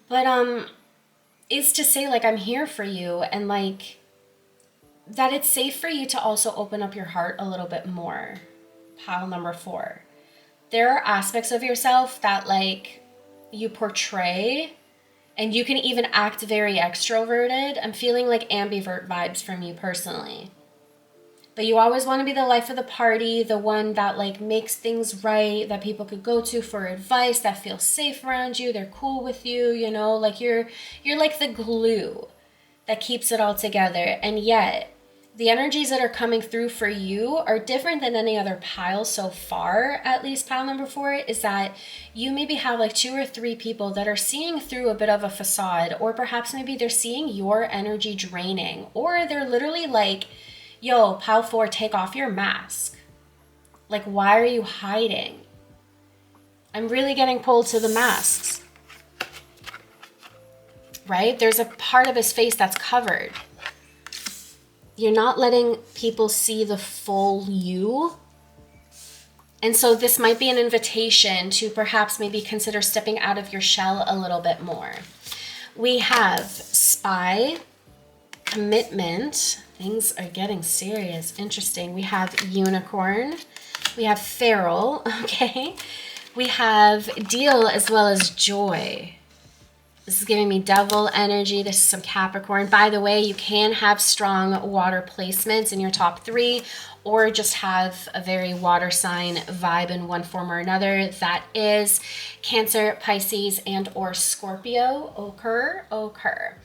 But is to say like I'm here for you, and like that it's safe for you to also open up your heart a little bit more, pile number 4. There are aspects of yourself that like you portray, and you can even act very extroverted. I'm feeling like ambivert vibes from you personally. But you always want to be the life of the party, the one that like makes things right, that people could go to for advice, that feels safe around you, they're cool with you, you know, like you're like the glue that keeps it all together. And yet the energies that are coming through for you are different than any other pile so far, at least pile number 4, is that you maybe have like 2 or 3 people that are seeing through a bit of a facade, or perhaps maybe they're seeing your energy draining, or they're literally like, yo, pile 4, take off your mask. Like, why are you hiding? I'm really getting pulled to the masks, right? There's a part of his face that's covered. You're not letting people see the full you. And so this might be an invitation to perhaps maybe consider stepping out of your shell a little bit more. We have spy, commitment. Things are getting serious. Interesting. We have unicorn. We have feral. Okay. We have deal as well as joy. This is giving me devil energy. This is some Capricorn. By the way, you can have strong water placements in your top 3, or just have a very water sign vibe in one form or another. That is Cancer, Pisces, and or Scorpio. Occur.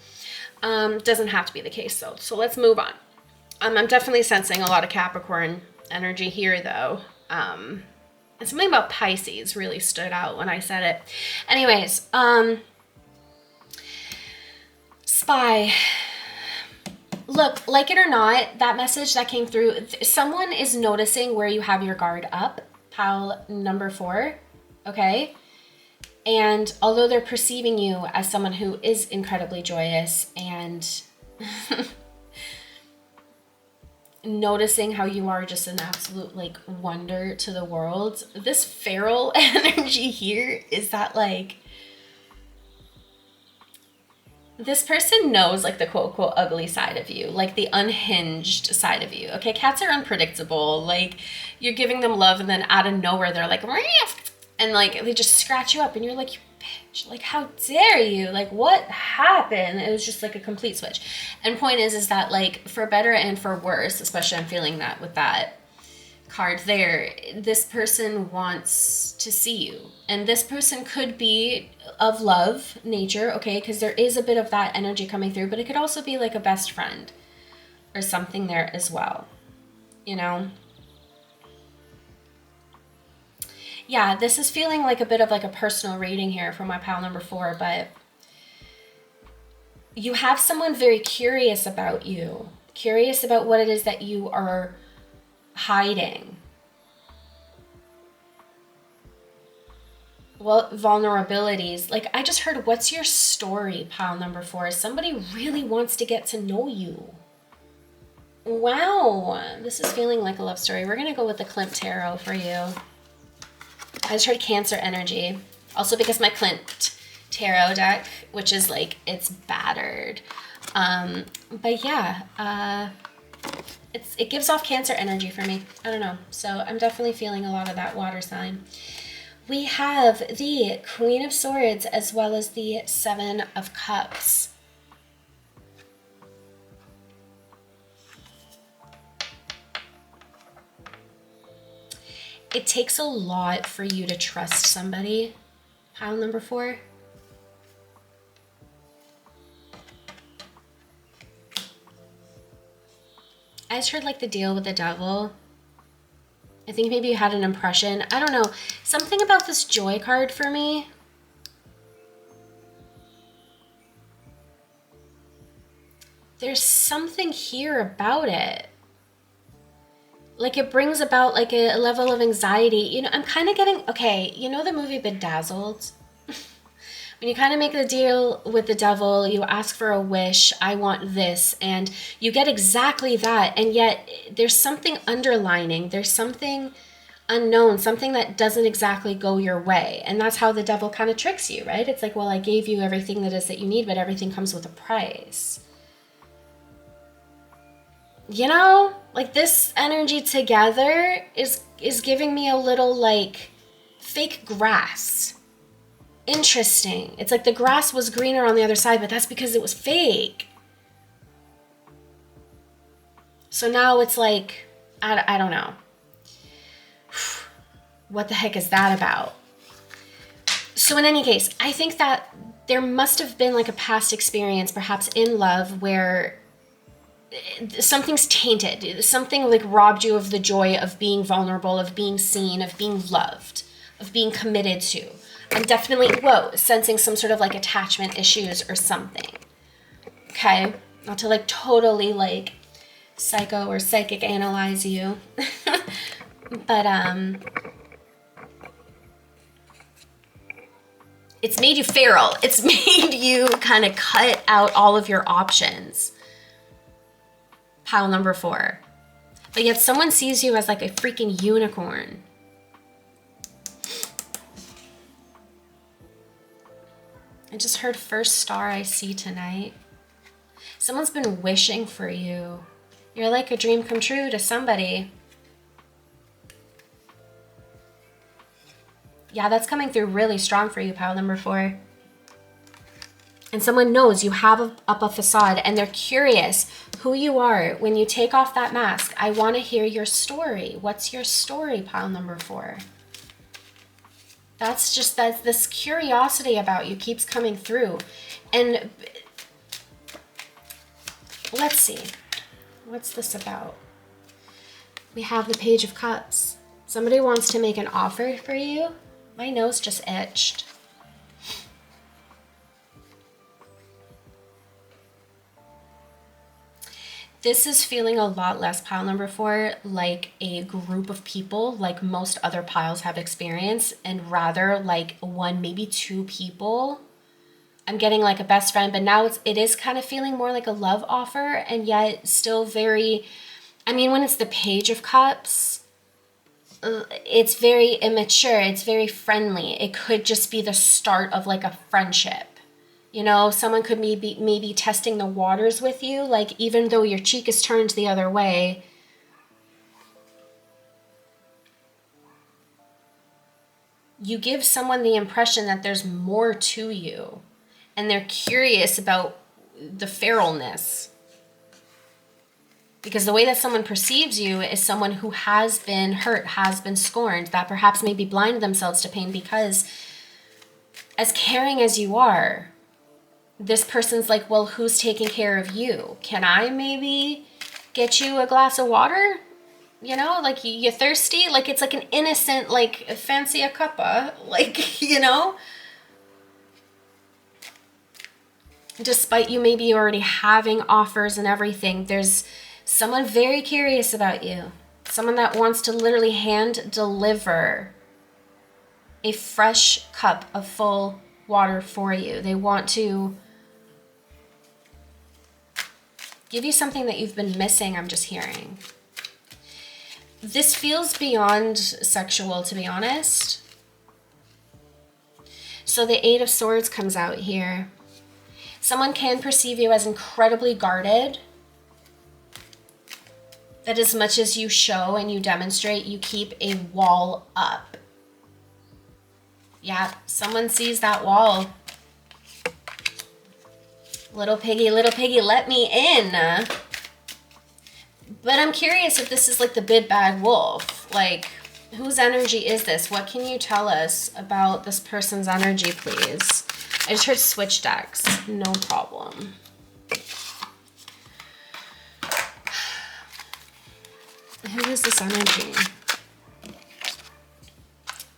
Doesn't have to be the case though. So let's move on. I'm definitely sensing a lot of Capricorn energy here though. And something about Pisces really stood out when I said it. Anyways, spy. Look, like it or not, that message that came through, someone is noticing where you have your guard up, pile number 4, okay? And although they're perceiving you as someone who is incredibly joyous and noticing how you are just an absolute like wonder to the world, this feral energy here is that like, this person knows like the quote unquote ugly side of you, like the unhinged side of you. Okay, cats are unpredictable. Like you're giving them love and then out of nowhere they're like, and like they just scratch you up and you're like, you bitch, like how dare you? Like what happened? It was just like a complete switch. And point is that like for better and for worse, especially I'm feeling that with that card there, this person wants to see you, and this person could be of love nature, okay, because there is a bit of that energy coming through, but it could also be like a best friend or something there as well, you know. Yeah, this is feeling like a bit of like a personal reading here for my pile number 4, but you have someone very curious about you, curious about what it is that you are hiding. Well, vulnerabilities. Like I just heard, what's your story, pile number 4? Somebody really wants to get to know you. Wow, this is feeling like a love story. We're gonna go with the Klimt Tarot for you. I just heard Cancer energy. Also because my Klimt Tarot deck, which is like, it's battered. But yeah, it gives off Cancer energy for me. I don't know. So I'm definitely feeling a lot of that water sign. We have the Queen of Swords as well as the 7 of Cups. It takes a lot for you to trust somebody, pile number 4. I just heard like the deal with the devil. I think maybe you had an impression. I don't know. Something about this joy card for me. There's something here about it. Like it brings about like a level of anxiety. You know, I'm kind of getting, okay, you know the movie Bedazzled? When you kind of make the deal with the devil, you ask for a wish, I want this, and you get exactly that. And yet there's something underlining. There's something unknown, something that doesn't exactly go your way. And that's how the devil kind of tricks you, right? It's like, well, I gave you everything that is that you need, but everything comes with a price. You know, like this energy together is giving me a little like fake grass. Interesting. It's like the grass was greener on the other side, but that's because it was fake. So now it's like, I don't know. What the heck is that about? So in any case, I think that there must have been like a past experience, perhaps in love, where something's tainted. Something like robbed you of the joy of being vulnerable, of being seen, of being loved, of being committed to. I'm definitely, sensing some sort of like attachment issues or something. Okay? Not to like totally like psycho or psychic analyze you. But it's made you feral. It's made you kind of cut out all of your options. Pile number 4. But yet someone sees you as like a freaking unicorn. I just heard first star I see tonight. Someone's been wishing for you. You're like a dream come true to somebody. Yeah, that's coming through really strong for you, pile number 4. And someone knows you have up a facade and they're curious who you are. When you take off that mask, I want to hear your story. What's your story, pile number 4? That's just that this curiosity about you keeps coming through. And let's see. What's this about? We have the Page of Cups. Somebody wants to make an offer for you. My nose just itched. This is feeling a lot less, pile number 4, like a group of people, like most other piles have experienced, and rather like 1, maybe 2 people. I'm getting like a best friend, but now it is kind of feeling more like a love offer, and yet still very, I mean, when it's the Page of Cups, it's very immature, it's very friendly. It could just be the start of like a friendship. You know, someone could maybe testing the waters with you, like even though your cheek is turned the other way, you give someone the impression that there's more to you and they're curious about the feralness. Because the way that someone perceives you is someone who has been hurt, has been scorned, that perhaps maybe blinded themselves to pain, because as caring as you are, this person's like, well, who's taking care of you? Can I maybe get you a glass of water? You know, like you thirsty? Like it's like an innocent, like fancy a cuppa, like, you know? Despite you maybe already having offers and everything, there's someone very curious about you. Someone that wants to literally hand deliver a fresh cup of full water for you. They want to give you something that you've been missing, I'm just hearing. This feels beyond sexual, to be honest. So the 8 of Swords comes out here. Someone can perceive you as incredibly guarded. That as much as you show and you demonstrate, you keep a wall up. Yeah, someone sees that wall. Little piggy, let me in. But I'm curious if this is like the big bad wolf. Like, Whose energy is this? What can you tell us about this person's energy, please? I just heard switch decks. No problem. Who is this energy?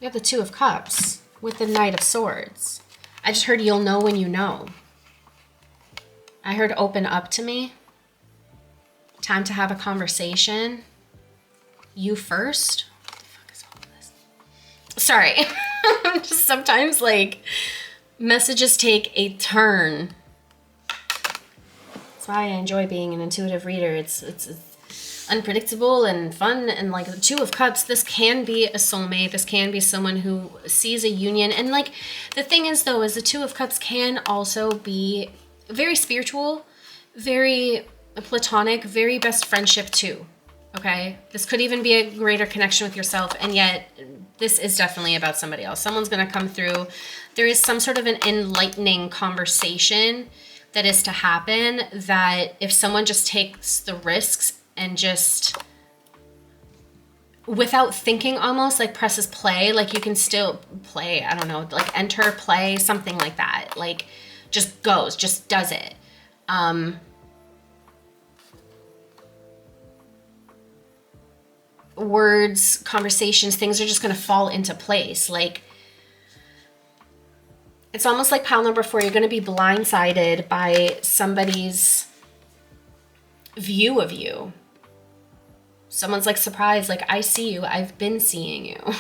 We have the Two of Cups with the Knight of Swords. I just heard you'll know when you know. I heard open up to me. Time to have a conversation. You first. What the fuck is all of this? Sorry. Just sometimes like messages take a turn. That's why I enjoy being an intuitive reader. It's unpredictable and fun, and like the Two of Cups, this can be a soulmate. This can be someone who sees a union. And like the thing is though, is the Two of Cups can also be very spiritual, very platonic, very best friendship too. Okay, this could even be a greater connection with yourself, and yet this is definitely about somebody else. Someone's going to come through. There is some sort of an enlightening conversation that is to happen, that if someone just takes the risks and just without thinking, almost like presses play, like you can still play, I don't know, like enter, play, something like that, like just goes, just does it. Words, conversations, things are just going to fall into place. Like it's almost like pile number 4, you're going to be blindsided by somebody's view of you. Someone's like surprised, like, I see you, I've been seeing you.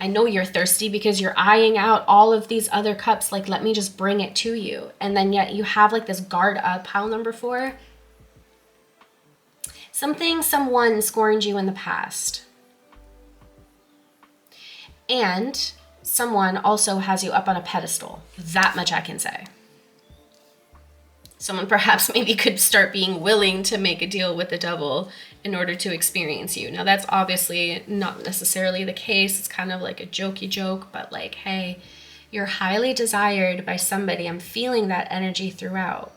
I know you're thirsty because you're eyeing out all of these other cups, like, let me just bring it to you. And then yet you have like this guard up, pile number 4. Someone scorned you in the past. And someone also has you up on a pedestal. That much I can say. Someone perhaps maybe could start being willing to make a deal with the devil in order to experience you. Now that's obviously not necessarily the case. It's kind of like a jokey joke, but like, hey, you're highly desired by somebody. I'm feeling that energy throughout.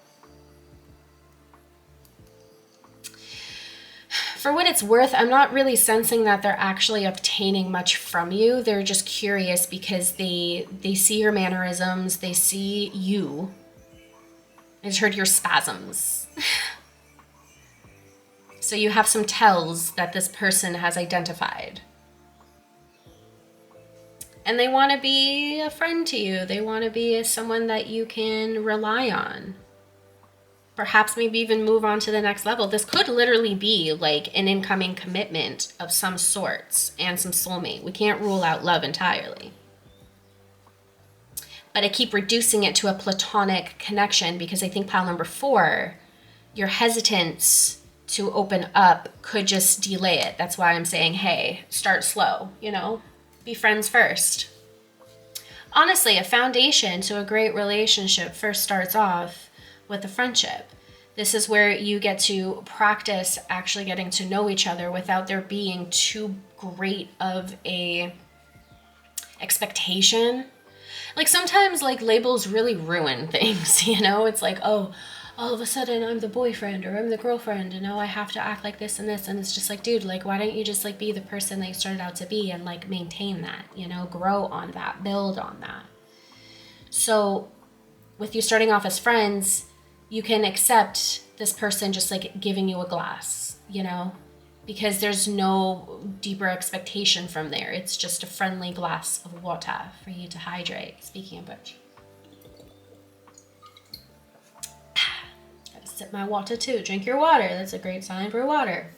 For what it's worth, I'm not really sensing that they're actually obtaining much from you. They're just curious because they see your mannerisms, they see you. I just heard your spasms. So you have some tells that this person has identified. And they want to be a friend to you. They want to be someone that you can rely on. Perhaps maybe even move on to the next level. This could literally be like an incoming commitment of some sorts and some soulmate. We can't rule out love entirely. But I keep reducing it to a platonic connection because I think pile number 4, your hesitance to open up could just delay it. That's why I'm saying, hey, start slow, you know, be friends first. Honestly, a foundation to a great relationship first starts off with a friendship. This is where you get to practice actually getting to know each other without there being too great of a expectation. Like sometimes like labels really ruin things, you know? It's like, oh, all of a sudden I'm the boyfriend or I'm the girlfriend and now I have to act like this and this. And it's just like, dude, like, why don't you just like be the person that you started out to be and like maintain that, you know, grow on that, build on that. So with you starting off as friends, you can accept this person just like giving you a glass, you know, because there's no deeper expectation from there. It's just a friendly glass of water for you to hydrate. Speaking of which, gotta sip my water too. Drink your water. That's a great sign for water.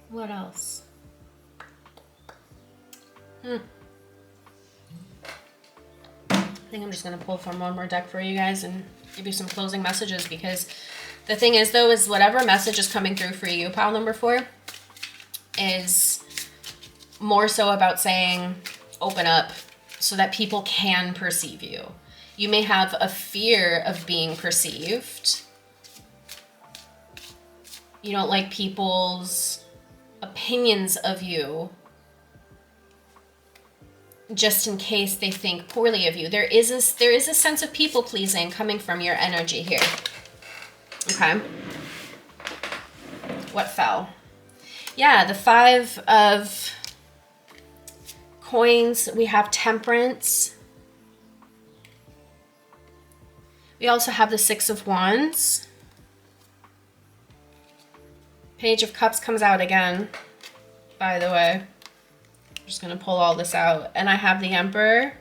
What else? I think I'm just going to pull from one more deck for you guys and give you some closing messages, because the thing is though, is whatever message is coming through for you, pile number 4, is more so about saying open up so that people can perceive you. You may have a fear of being perceived. You don't like people's opinions of you just in case they think poorly of you. There is a sense of people pleasing coming from your energy here. Okay. What fell? Yeah, the 5 of coins. We have temperance. We also have the 6 of wands. Page of cups comes out again, by the way. I'm just going to pull all this out. And I have the emperor.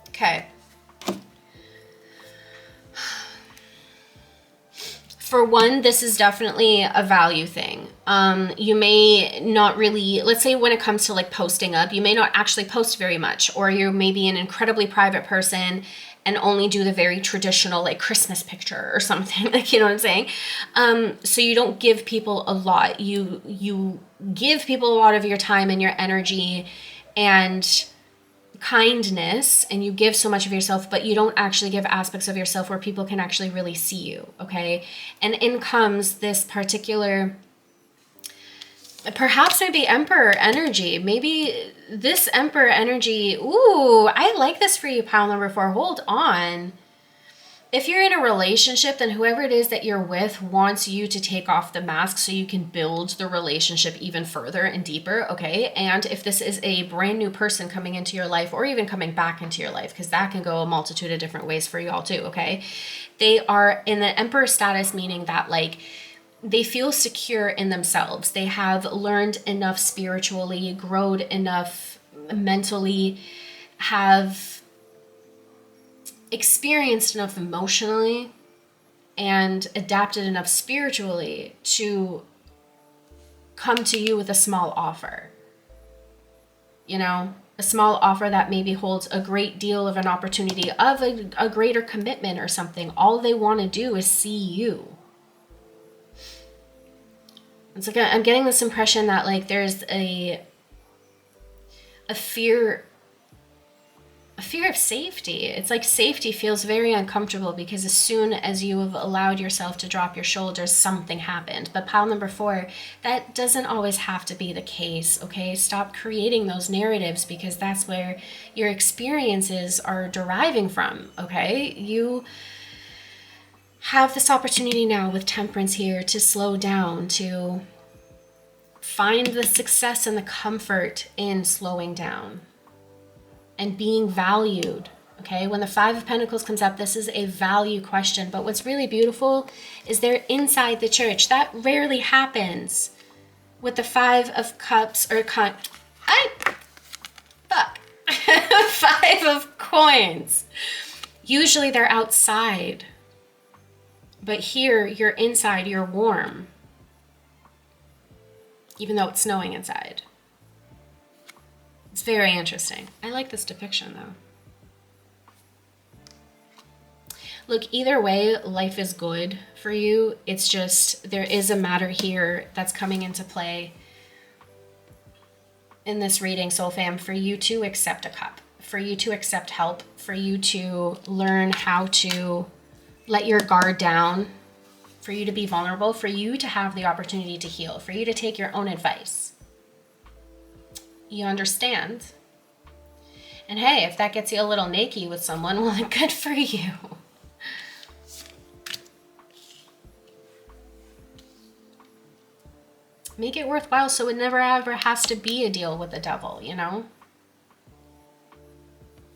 Okay. For one, this is definitely a value thing. You may not really, let's say when it comes to like posting up, you may not actually post very much, or you may be an incredibly private person and only do the very traditional like Christmas picture or something, like, you know what I'm saying? So you don't give people a lot. You give people a lot of your time and your energy and kindness, and you give so much of yourself, but you don't actually give aspects of yourself where people can actually really see you, okay? And in comes this particular, perhaps maybe emperor energy. Maybe this emperor energy, ooh, I like this for you, pile number 4. Hold on. If you're in a relationship, then whoever it is that you're with wants you to take off the mask so you can build the relationship even further and deeper, okay? And if this is a brand new person coming into your life, or even coming back into your life, because that can go a multitude of different ways for you all too, okay? They are in the emperor status, meaning that like they feel secure in themselves. They have learned enough spiritually, grown enough mentally, have experienced enough emotionally, and adapted enough spiritually to come to you with a small offer. You know, a small offer that maybe holds a great deal of an opportunity of a greater commitment or something. All they want to do is see you. It's like I'm getting this impression that like there's a fear of safety. It's like safety feels very uncomfortable because as soon as you have allowed yourself to drop your shoulders, something happened. But pile number 4, that doesn't always have to be the case, okay? Stop creating those narratives, because that's where your experiences are deriving from, okay? You have this opportunity now with temperance here to slow down, to find the success and the comfort in slowing down and being valued, okay? When the 5 of Pentacles comes up, this is a value question. But what's really beautiful is they're inside the church. That rarely happens with the 5 of Cups, or 5 of Coins. Usually they're outside. But here, you're inside, you're warm. Even though it's snowing inside. It's very interesting. I like this depiction though. Look, either way, life is good for you. It's just, there is a matter here that's coming into play in this reading, Soul Fam, for you to accept a cup, for you to accept help, for you to learn how to let your guard down, for you to be vulnerable, for you to have the opportunity to heal, for you to take your own advice. You understand? And hey, if that gets you a little naked with someone, well, good for you. Make it worthwhile so it never ever has to be a deal with the devil, you know?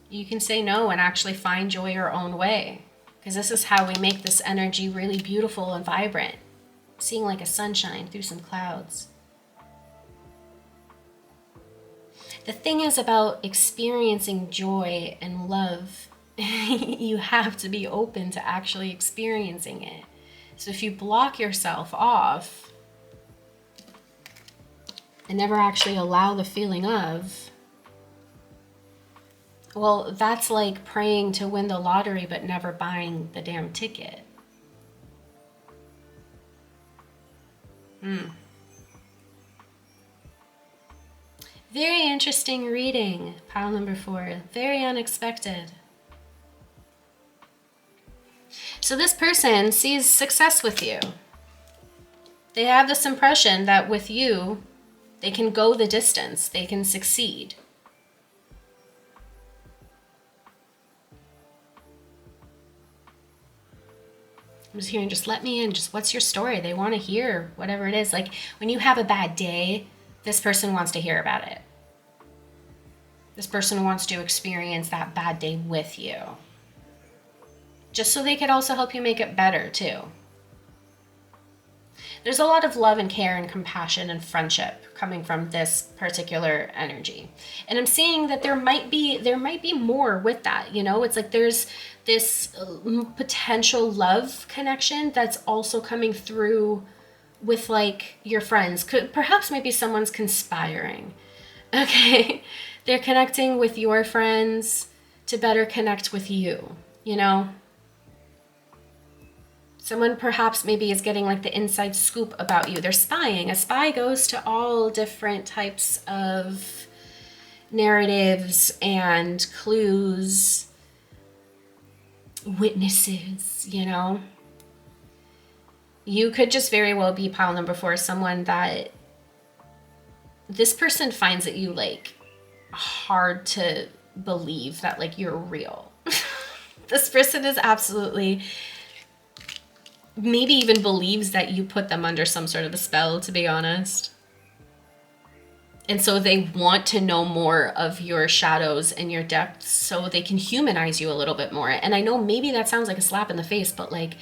You can say no and actually find joy your own way. Because this is how we make this energy really beautiful and vibrant. Seeing like a sunshine through some clouds. The thing is about experiencing joy and love, you have to be open to actually experiencing it. So if you block yourself off and never actually allow the feeling of, well, that's like praying to win the lottery but never buying the damn ticket. Very interesting reading, pile number 4. Very unexpected. So this person sees success with you. They have this impression that with you, They can go the distance. They can succeed. I'm just hearing, just let me in. Just what's your story? They want to hear whatever it is. Like when you have a bad day, this person wants to hear about it. This person wants to experience that bad day with you. Just so they could also help you make it better too. There's a lot of love and care and compassion and friendship coming from this particular energy. And I'm seeing that there might be more with that, you know? It's like there's this potential love connection that's also coming through with like your friends. Perhaps maybe someone's conspiring. Okay? They're connecting with your friends to better connect with you, you know? Someone perhaps maybe is getting like the inside scoop about you. They're spying. A spy goes to all different types of narratives and clues, witnesses, you know. You could just very well be pile number 4, someone that this person finds that you like hard to believe that like you're real. This person is absolutely, maybe even believes that you put them under some sort of a spell, to be honest. And so they want to know more of your shadows and your depths so they can humanize you a little bit more. And I know maybe that sounds like a slap in the face, but like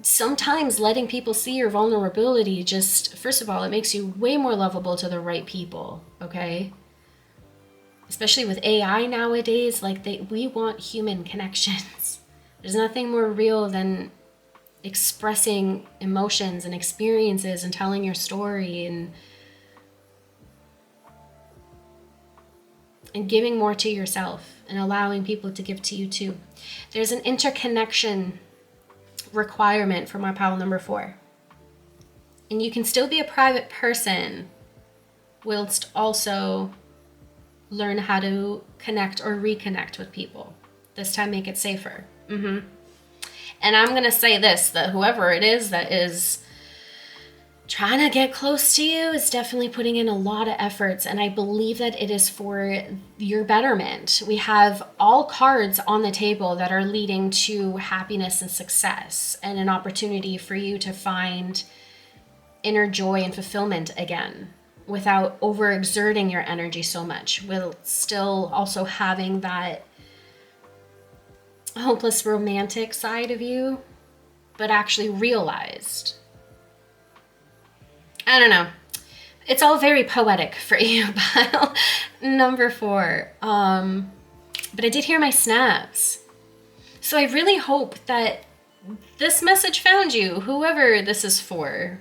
sometimes letting people see your vulnerability just, first of all, it makes you way more lovable to the right people, okay? Especially with AI nowadays, like we want human connections. There's nothing more real than expressing emotions and experiences and telling your story and giving more to yourself and allowing people to give to you too. There's an interconnection requirement for my pile number 4. And you can still be a private person whilst also learn how to connect or reconnect with people. This time make it safer. And I'm going to say this, that whoever it is that is trying to get close to you is definitely putting in a lot of efforts. And I believe that it is for your betterment. We have all cards on the table that are leading to happiness and success and an opportunity for you to find inner joy and fulfillment again without overexerting your energy so much, while still also having that hopeless romantic side of you, but actually realized. I don't know. It's all very poetic for you, pile number 4. But I did hear my snaps. So I really hope that this message found you, whoever this is for,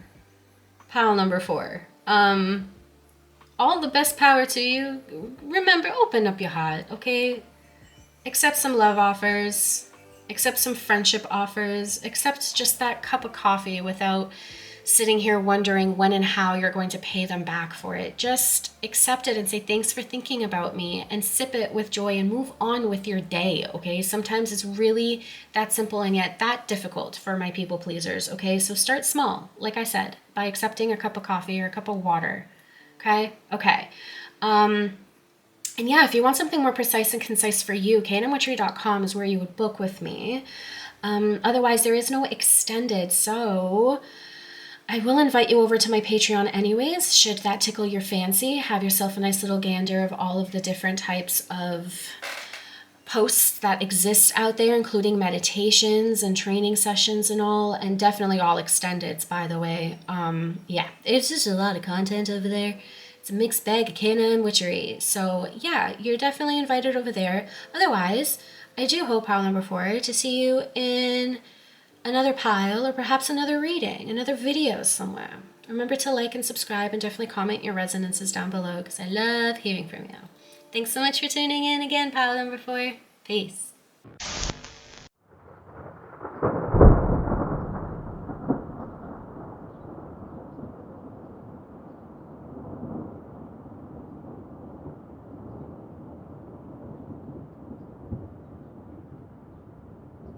pile number 4. All the best power to you. Remember, open up your heart, okay? Accept some love offers, accept some friendship offers, accept just that cup of coffee without sitting here wondering when and how you're going to pay them back for it. Just accept it and say, thanks for thinking about me, and sip it with joy and move on with your day, okay? Sometimes it's really that simple and yet that difficult for my people pleasers, okay? So start small, like I said, by accepting a cup of coffee or a cup of water, okay? Okay. And yeah, if you want something more precise and concise for you, KNMWitchery.com is where you would book with me. Otherwise, there is no extended, so I will invite you over to my Patreon anyways, should that tickle your fancy. Have yourself a nice little gander of all of the different types of posts that exist out there, including meditations and training sessions and all, and definitely all extendeds, by the way. Yeah, it's just a lot of content over there. It's a mixed bag of Cana and witchery. So yeah, you're definitely invited over there. Otherwise, I do hope, pile number 4, to see you in another pile or perhaps another reading, another video somewhere. Remember to like and subscribe and definitely comment your resonances down below because I love hearing from you. Thanks so much for tuning in again, pile number 4. Peace.